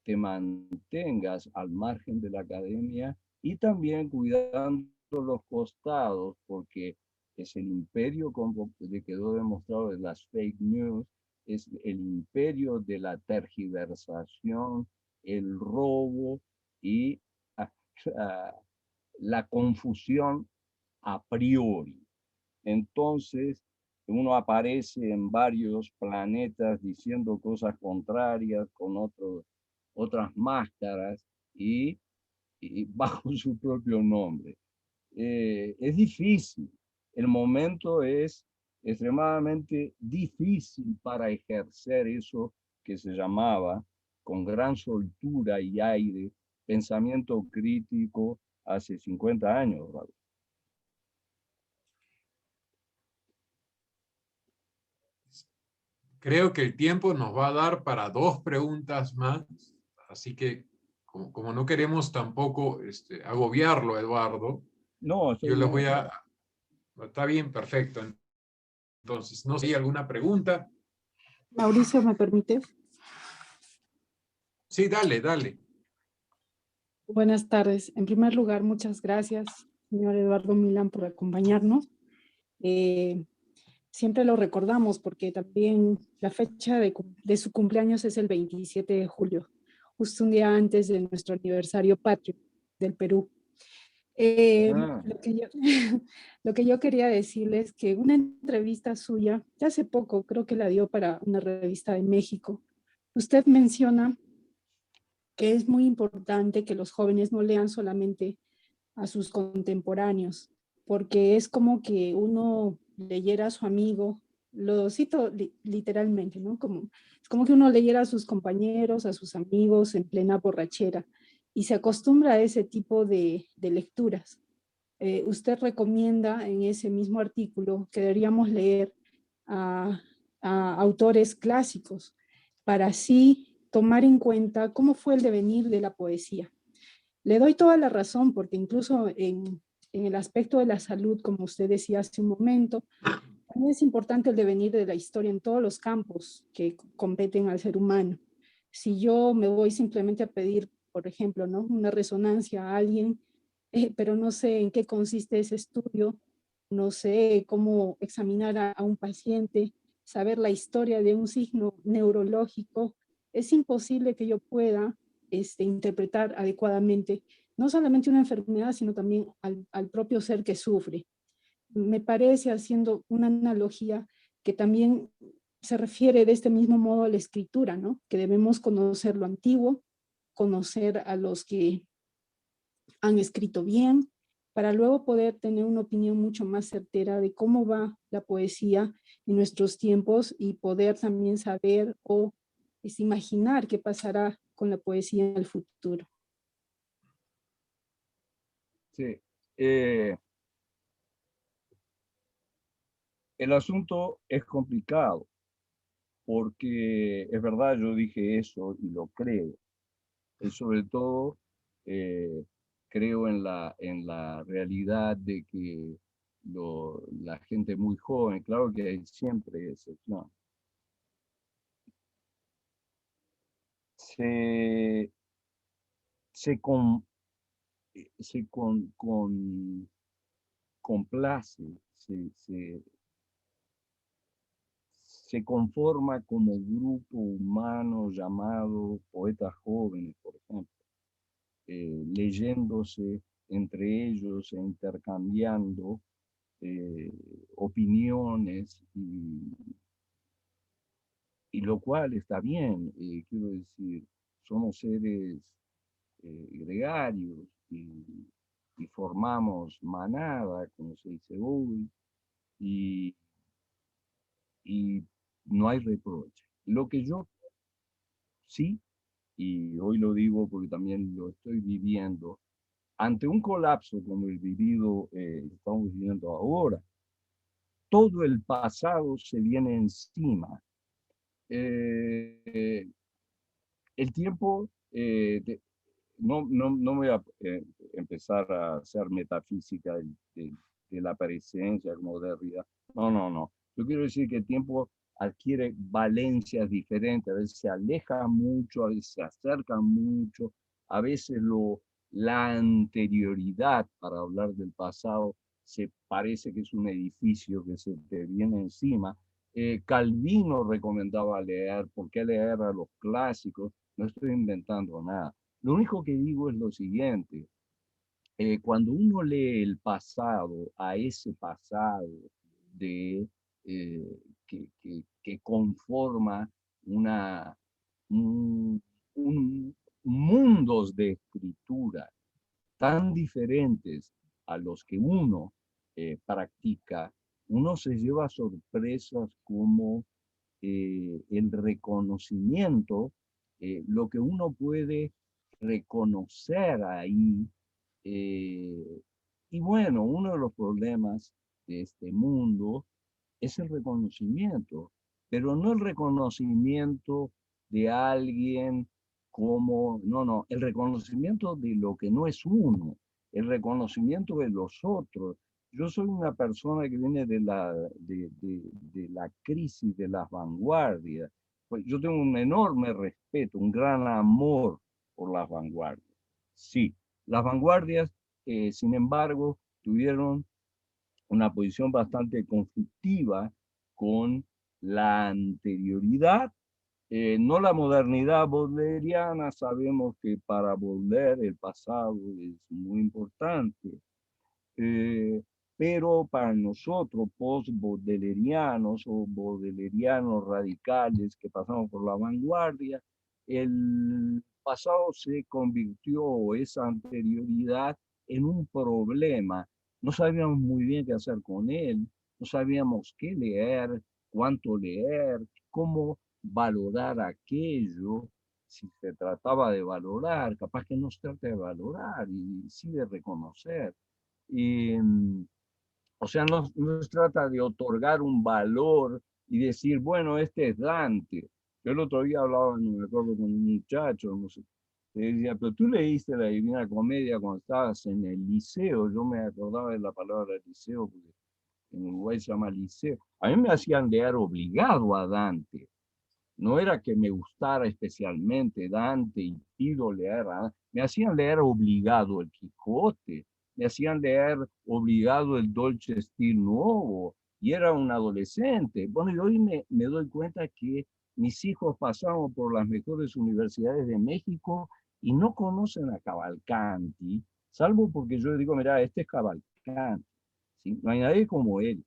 te mantengas al margen de la academia y también cuidando los costados, porque es el imperio, como le quedó demostrado, de las fake news, es el imperio de la tergiversación, el robo y la confusión a priori. Entonces, uno aparece en varios planetas diciendo cosas contrarias con otras máscaras y bajo su propio nombre. Es difícil. El momento es extremadamente difícil para ejercer eso que se llamaba, con gran soltura y aire, pensamiento crítico hace 50 años. ¿Verdad? Creo que el tiempo nos va a dar para 2 preguntas más, así que como no queremos tampoco agobiarlo, Eduardo, No, estoy yo les bien. voy a... Está bien, perfecto. Entonces, no sé, ¿hay alguna pregunta? Mauricio, ¿me permite? Sí, dale, dale. Buenas tardes. En primer lugar, muchas gracias, señor Eduardo Milán, por acompañarnos. Siempre lo recordamos porque también la fecha de su cumpleaños es el 27 de julio, justo un día antes de nuestro aniversario patrio del Perú. Ah, Lo que yo quería decirles es que una entrevista suya, ya hace poco, creo que la dio para una revista de México, usted menciona que es muy importante que los jóvenes no lean solamente a sus contemporáneos, porque es como que uno leyera a su amigo, lo cito literalmente, ¿no? Es como que uno leyera a sus compañeros, a sus amigos en plena borrachera, y se acostumbra a ese tipo de lecturas. Usted recomienda en ese mismo artículo que deberíamos leer a, a autores clásicos para así tomar en cuenta cómo fue el devenir de la poesía. Le doy toda la razón porque incluso en el aspecto de la salud, como usted decía hace un momento, también es importante el devenir de la historia en todos los campos que competen al ser humano. Si yo me voy simplemente a pedir, por ejemplo, ¿no? una resonancia a alguien, pero no sé en qué consiste ese estudio, no sé cómo examinar a un paciente, saber la historia de un signo neurológico, es imposible que yo pueda interpretar adecuadamente no solamente una enfermedad, sino también al propio ser que sufre. Me parece, haciendo una analogía, que también se refiere de este mismo modo a la escritura, ¿no? Que debemos conocer lo antiguo, conocer a los que han escrito bien, para luego poder tener una opinión mucho más certera de cómo va la poesía en nuestros tiempos y poder también saber o imaginar qué pasará con la poesía en el futuro. sí. El asunto es complicado porque es verdad, yo dije eso y lo creo. Sobre todo, eh, creo en la realidad de que la gente muy joven, claro que hay siempre excepciones, se, se, con, se complace, se conforma como grupo humano llamado poetas jóvenes, por ejemplo, leyéndose entre ellos e intercambiando opiniones y lo cual está bien, quiero decir, somos seres gregarios y formamos manada, como se dice hoy, y no hay reproche. Lo que yo sí, y hoy lo digo porque también lo estoy viviendo, ante un colapso como el vivido, estamos viviendo ahora, todo el pasado se viene encima. El tiempo, no voy a empezar a hacer metafísica de la presencia como de realidad. No. Yo quiero decir que el tiempo adquiere valencias diferentes, a veces se aleja mucho, a veces se acerca mucho, a veces la anterioridad, para hablar del pasado, se parece que es un edificio que se te viene encima. Calvino recomendaba leer, ¿por qué leer a los clásicos? No estoy inventando nada. Lo único que digo es lo siguiente, cuando uno lee el pasado, a ese pasado de, que conforma un mundos de escritura tan diferentes a los que uno practica, uno se lleva sorpresas como el reconocimiento, lo que uno puede reconocer ahí. Y bueno, uno de los problemas de este mundo es el reconocimiento, pero no el reconocimiento de alguien como, no, el reconocimiento de lo que no es uno, el reconocimiento de los otros. Yo soy una persona que viene de la crisis de las vanguardias. Pues yo tengo un enorme respeto, un gran amor por las vanguardias. Sí, las vanguardias, sin embargo, tuvieron una posición bastante conflictiva con la anterioridad, no la modernidad bodleriana. Sabemos que para Baudelaire el pasado es muy importante, pero para nosotros post-baudelerianos o baudelerianos radicales que pasamos por la vanguardia, el pasado se convirtió, esa anterioridad, en un problema. No sabíamos muy bien qué hacer con él, no sabíamos qué leer, cuánto leer, cómo valorar aquello. Si se trataba de valorar, capaz que no se trata de valorar y sí de reconocer. Y, o sea, no se trata de otorgar un valor y decir, bueno, este es Dante. Yo el otro día hablaba, no me acuerdo, con un muchacho, no sé, le decía, pero tú leíste la Divina Comedia cuando estabas en el liceo. Yo me acordaba de la palabra liceo, porque en Uruguay se llama liceo. A mí me hacían leer obligado a Dante. No era que me gustara especialmente Dante y pido leer, me hacían leer obligado el Quijote, me hacían leer obligado el Dolce Stil Nuovo, y era un adolescente. Bueno, y hoy me doy cuenta que mis hijos pasaron por las mejores universidades de México y no conocen a Cavalcanti, salvo porque yo digo, mira, este es Cavalcanti, ¿sí? No hay nadie como él.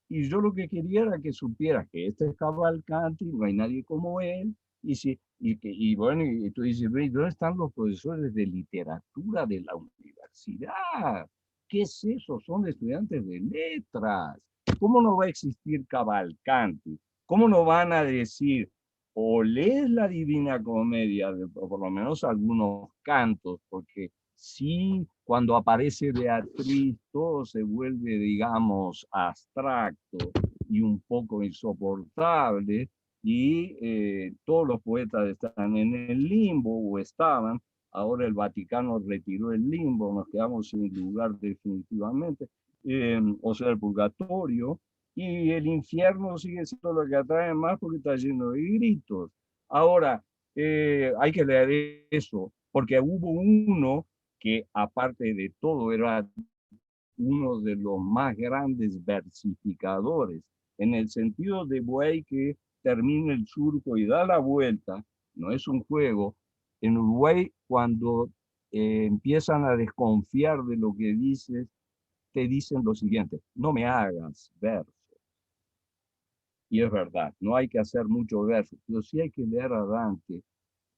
Y yo lo que quería era que supiera que este es Cavalcanti, no hay nadie como él, y bueno, y tú dices, ¿dónde están los profesores de literatura de la universidad? ¿Qué es eso? Son estudiantes de letras. ¿Cómo no va a existir Cavalcanti? ¿Cómo no van a decir, o lees la Divina Comedia, o por lo menos algunos cantos, porque sí, cuando aparece Beatriz, todo se vuelve, digamos, abstracto y un poco insoportable, y todos los poetas están en el limbo, o estaban. Ahora el Vaticano retiró el limbo, nos quedamos sin lugar definitivamente, o sea, el purgatorio, y el infierno sigue siendo lo que atrae más porque está lleno de gritos. Ahora, hay que leer eso, porque hubo uno que, aparte de todo, era uno de los más grandes versificadores. en el sentido de buey que termina el surco y da la vuelta, no es un juego. En Uruguay, cuando empiezan a desconfiar de lo que dices, te dicen lo siguiente: no me hagas verso. Y es verdad, no hay que hacer mucho verso, pero sí hay que leer a Dante,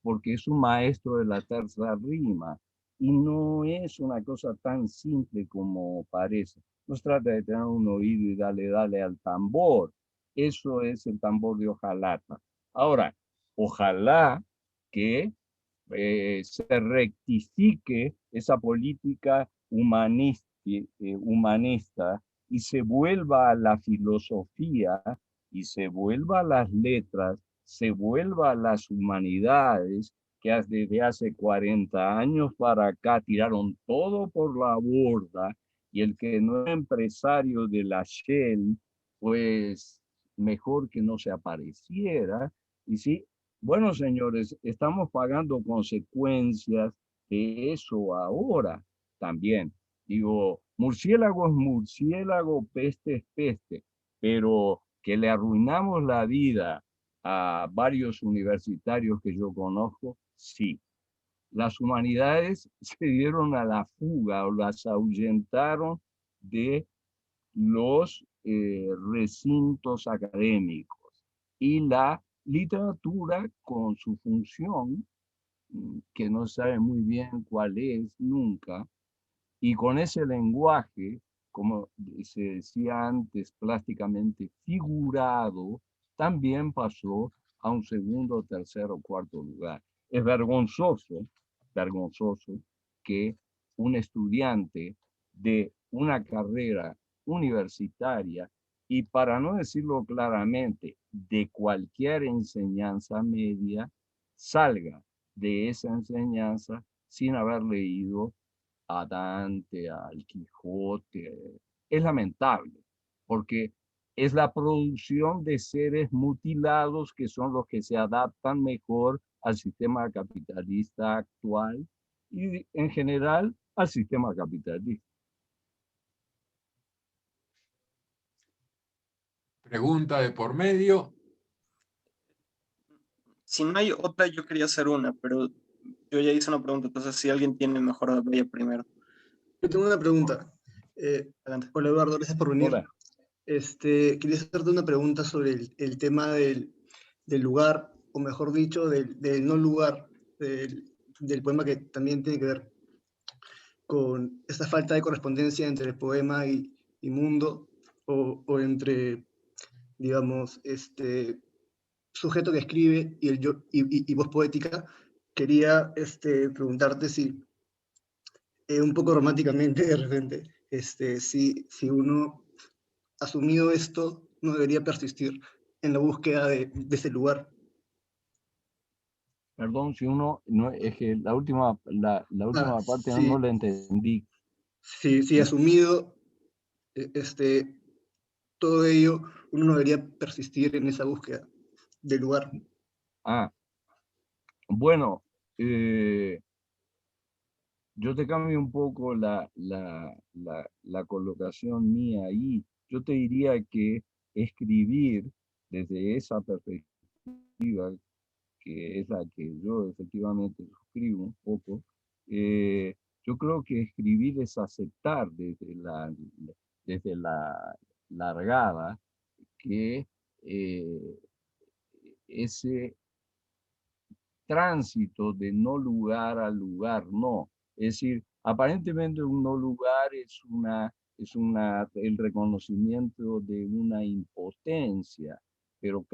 porque es un maestro de la tercera rima, y no es una cosa tan simple como parece. No se trata de tener un oído y dale al tambor. Eso es el tambor de hojalata. Ahora, ojalá que se rectifique esa política humanista y se vuelva a la filosofía y se vuelva a las letras, se vuelva a las humanidades, que desde hace 40 años para acá tiraron todo por la borda, y el que no es empresario de la Shell, pues mejor que no se apareciera. Y sí, bueno, señores, estamos pagando consecuencias de eso ahora también. Digo, murciélago es murciélago, peste es peste, pero que le arruinamos la vida a varios universitarios que yo conozco, sí. Las humanidades se dieron a la fuga o las ahuyentaron de los recintos académicos, y la literatura, con su función, que no sabe muy bien cuál es nunca, y con ese lenguaje, como se decía antes, plásticamente figurado, también pasó a un segundo, tercero, cuarto lugar. Es vergonzoso que un estudiante de una carrera universitaria, y para no decirlo claramente, de cualquier enseñanza media, salga de esa enseñanza sin haber leído a Dante, al Quijote. Es lamentable, porque es la producción de seres mutilados que son los que se adaptan mejor al sistema capitalista actual y en general al sistema capitalista. Pregunta de por medio. Si no hay otra, yo quería hacer una, pero yo ya hice una pregunta, entonces si alguien tiene, mejor vaya primero. Yo tengo una pregunta. Hola Eduardo, gracias por venir. Hola. Quería hacerte una pregunta sobre el tema del lugar, o mejor dicho, del no lugar, del poema, que también tiene que ver con esta falta de correspondencia entre el poema y mundo, o entre, digamos, sujeto que escribe y, y voz poética. Quería preguntarte si, un poco románticamente de repente, si uno, asumido esto, no debería persistir en la búsqueda de ese lugar. Perdón, si uno, no, es que la última parte Sí, no la entendí. sí, asumido todo ello, uno no debería persistir en esa búsqueda del lugar. Bueno, yo te cambio un poco la colocación mía ahí. Yo te diría que escribir desde esa perspectiva, que es la que yo efectivamente suscribo un poco, yo creo que escribir es aceptar desde la largada que ese tránsito de no lugar a lugar, no. Es decir, aparentemente un no lugar el reconocimiento de una impotencia, pero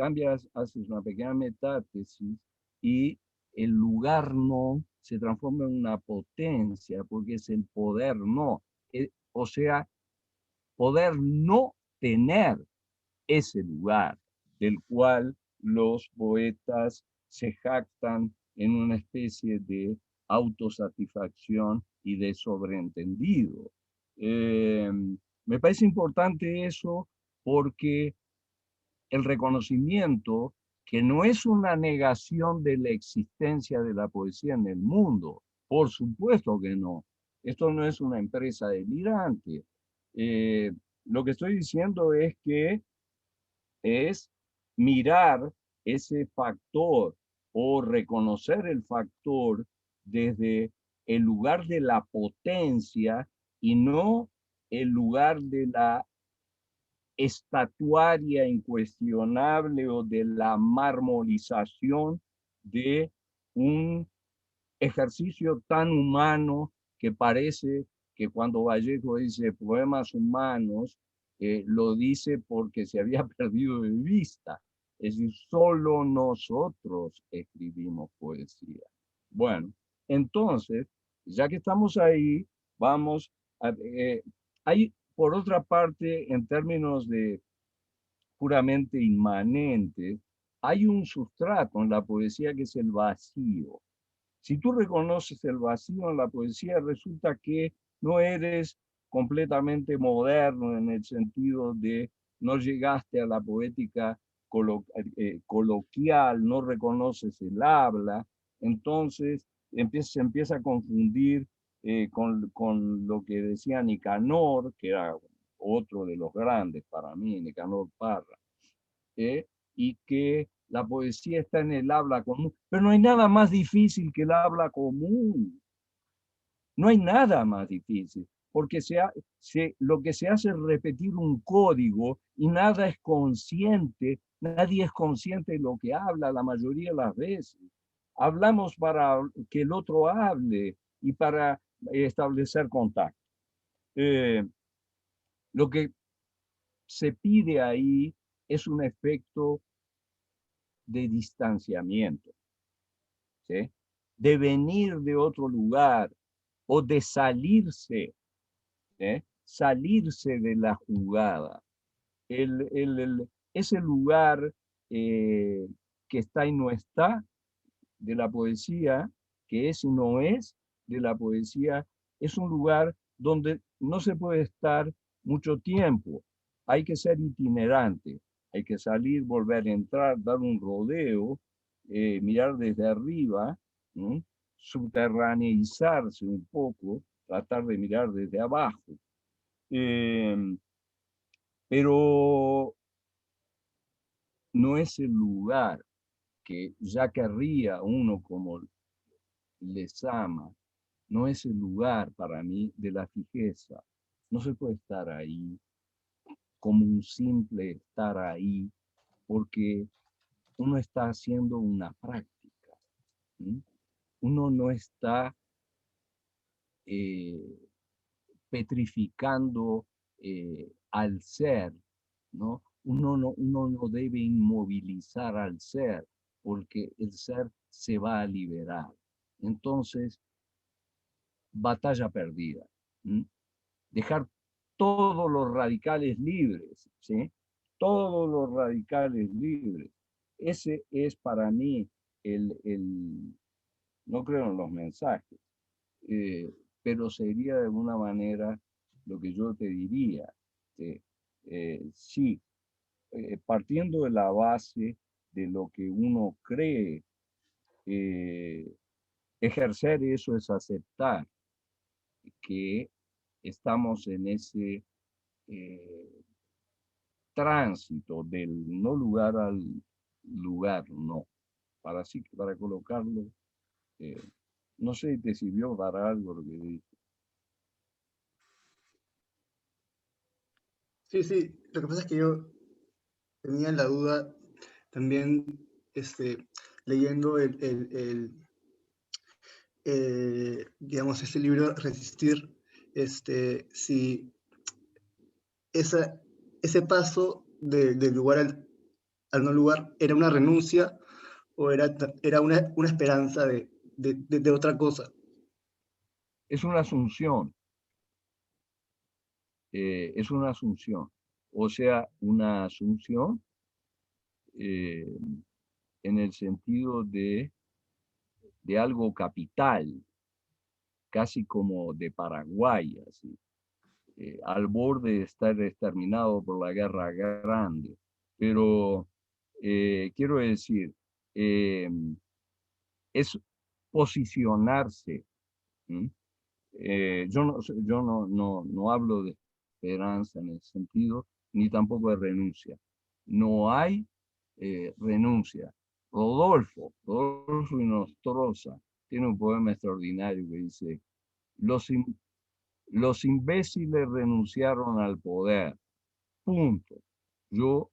haces una pequeña metátesis y el lugar no se transforma en una potencia, porque es el poder no. O sea, poder no tener ese lugar del cual los poetas se jactan en una especie de autosatisfacción y de sobreentendido. Me parece importante eso, porque el reconocimiento, que no es una negación de la existencia de la poesía en el mundo, por supuesto que no. Esto no es una empresa delirante. Lo que estoy diciendo es que es mirar ese factor o reconocer el factor desde el lugar de la potencia y no el lugar de la estatuaria incuestionable o de la marmorización de un ejercicio tan humano que parece que cuando Vallejo dice poemas humanos, lo dice porque se había perdido de vista. Es decir, solo nosotros escribimos poesía. Bueno, entonces, ya que estamos ahí, vamos a... hay, por otra parte, en términos de puramente inmanentes, hay un sustrato en la poesía que es el vacío. Si tú reconoces el vacío en la poesía, resulta que no eres completamente moderno en el sentido de no llegaste a la poética coloquial, no reconoces el habla, entonces se empieza a confundir con lo que decía Nicanor, que era otro de los grandes para mí, Nicanor Parra, y que la poesía está en el habla común, pero no hay nada más difícil que el habla común. No hay nada más difícil, porque lo que se hace es repetir un código y nada es consciente, nadie es consciente de lo que habla la mayoría de las veces. Hablamos para que el otro hable y para establecer contacto. Lo que se pide ahí es un efecto de distanciamiento, ¿sí? De venir de otro lugar o de salirse, salirse de la jugada. Ese lugar que está y no está de la poesía, que es y no es de la poesía, es un lugar donde no se puede estar mucho tiempo. Hay que ser itinerante, hay que salir, volver a entrar, dar un rodeo, mirar desde arriba, ¿no? Subterraneizarse un poco, tratar de mirar desde abajo. Pero no es el lugar que ya querría uno como Lezama, no es el lugar para mí de la fijeza. No se puede estar ahí como un simple estar ahí, porque uno está haciendo una práctica. ¿Sí? Uno no está petrificando al ser, ¿no? Uno no debe inmovilizar al ser, porque el ser se va a liberar. Entonces, batalla perdida. ¿Mm? Dejar todos los radicales libres, ¿sí? Todos los radicales libres. Ese es para mí no creo en los mensajes, pero sería de alguna manera lo que yo te diría. Sí, partiendo de la base de lo que uno cree, ejercer eso es aceptar que estamos en ese tránsito del no lugar al lugar, no. Para colocarlo, no sé si te sirvió para algo lo que dije. Sí, sí, lo que pasa es que yo tenía la duda también leyendo digamos, este libro, Resistir, si ese paso del lugar al no lugar era una renuncia o era una esperanza de otra cosa. Es una asunción, es una asunción. O sea, una asunción en el sentido de algo capital, casi como de Paraguay, así, al borde de estar exterminado por la Guerra Grande. Pero quiero decir, es posicionarse. Yo no hablo de esperanza en ese sentido, ni tampoco de renuncia. no hay renuncia. Rodolfo y Nostroza tiene un poema extraordinario que dice: los imbéciles renunciaron al poder, punto. Yo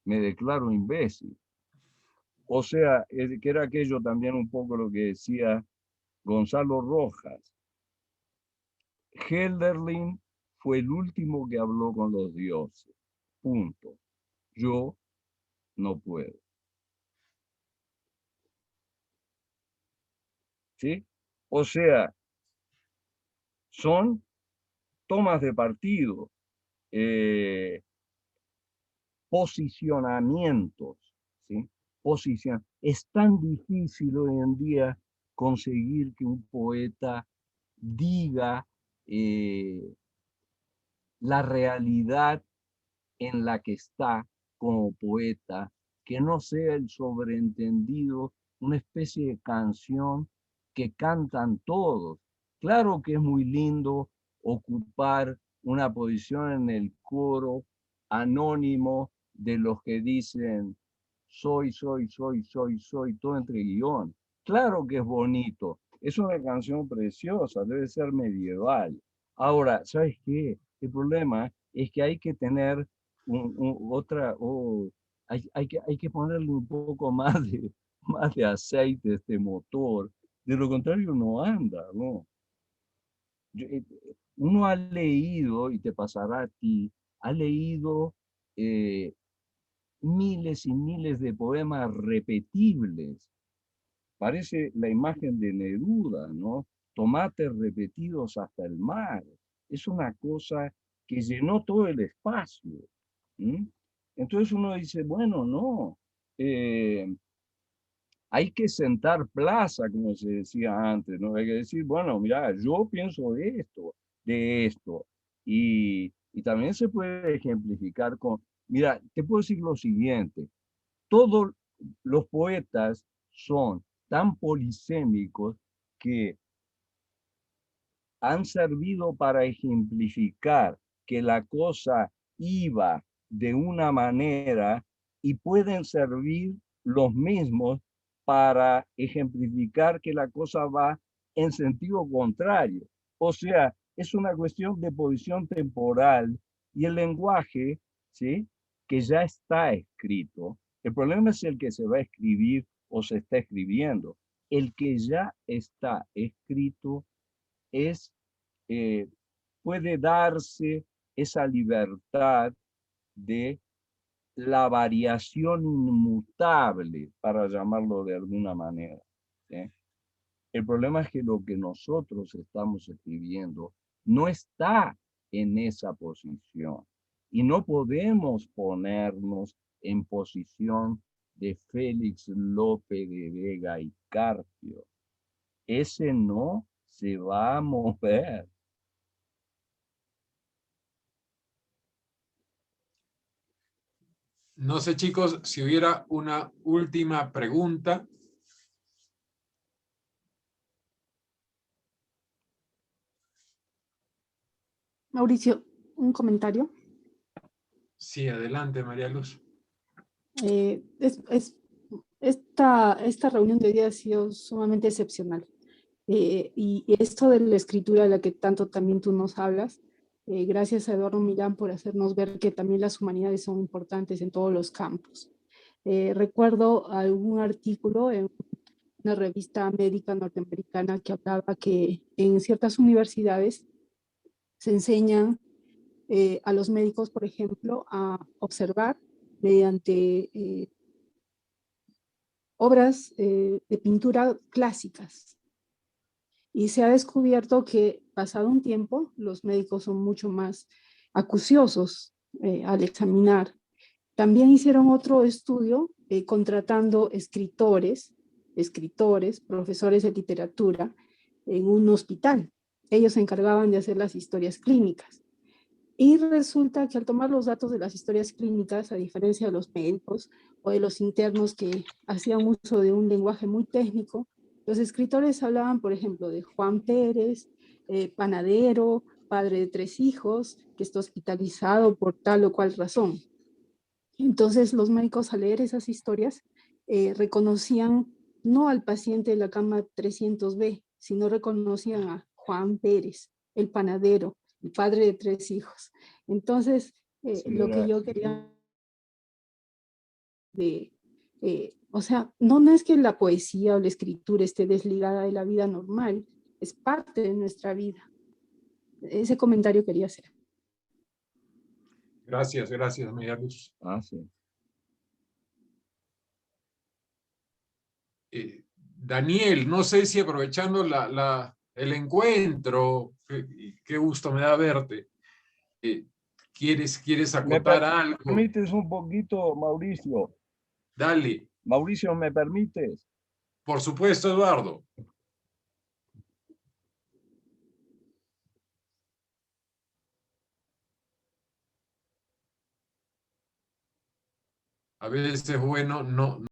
me declaro imbécil. O sea, que era aquello también un poco lo que decía Gonzalo Rojas. Hölderlin fue el último que habló con los dioses, punto. Yo no puedo. ¿Sí? O sea, son tomas de partido, posicionamientos, ¿sí? Es tan difícil hoy en día conseguir que un poeta diga la realidad en la que está como poeta, que no sea el sobreentendido, una especie de canción que cantan todos. Claro que es muy lindo ocupar una posición en el coro anónimo de los que dicen soy, todo entre guión. Claro que es bonito, es una canción preciosa, debe ser medieval. Ahora, ¿sabes qué? El problema es que hay que tener hay que ponerle un poco más de aceite a este motor. De lo contrario, no anda, ¿no? Uno ha leído, y te pasará a ti, ha leído miles y miles de poemas repetibles. Parece la imagen de Neruda, ¿no? Tomates repetidos hasta el mar. Es una cosa que llenó todo el espacio. ¿Mm? Entonces uno dice, bueno, no, hay que sentar plaza, como se decía antes, ¿no? Hay que decir, bueno, mira, yo pienso de esto, y también se puede ejemplificar con, mira, te puedo decir lo siguiente, todos los poetas son tan polisémicos que han servido para ejemplificar que la cosa iba de una manera y pueden servir los mismos para ejemplificar que la cosa va en sentido contrario. O sea, es una cuestión de posición temporal y el lenguaje, ¿sí?, que ya está escrito. El problema es el que se va a escribir o se está escribiendo. El que ya está escrito es, puede darse esa libertad de la variación inmutable, para llamarlo de alguna manera, ¿sí? El problema es que lo que nosotros estamos escribiendo no está en esa posición y no podemos ponernos en posición de Félix Lope de Vega y Carpio. Ese no se va a mover. No sé, chicos, si hubiera una última pregunta. Mauricio, un comentario. Sí, adelante, María Luz. Esta reunión de hoy día ha sido sumamente excepcional. Y esto de la escritura de la que tanto también tú nos hablas, gracias a Eduardo Millán por hacernos ver que también las humanidades son importantes en todos los campos. Recuerdo algún artículo en una revista médica norteamericana que hablaba que en ciertas universidades se enseñan a los médicos, por ejemplo, a observar mediante obras de pintura clásicas. Y se ha descubierto que pasado un tiempo los médicos son mucho más acuciosos al examinar. También hicieron otro estudio contratando escritores, profesores de literatura en un hospital. Ellos se encargaban de hacer las historias clínicas. Y resulta que al tomar los datos de las historias clínicas, a diferencia de los médicos o de los internos que hacían uso de un lenguaje muy técnico, los escritores hablaban, por ejemplo, de Juan Pérez, panadero, padre de 3 hijos, que está hospitalizado por tal o cual razón. Entonces los médicos al leer esas historias reconocían no al paciente de la cama 300B, sino reconocían a Juan Pérez, el panadero, el padre de 3 hijos. Entonces, lo que yo quería o sea, no es que la poesía o la escritura esté desligada de la vida normal, es parte de nuestra vida. Ese comentario quería hacer. Gracias, María Luz. Sí. Daniel, no sé si aprovechando el encuentro, qué gusto me da verte, ¿quieres acotar algo? ¿Me permites un poquito, Mauricio? Dale. Mauricio, ¿me permites? Por supuesto, Eduardo. A veces es bueno no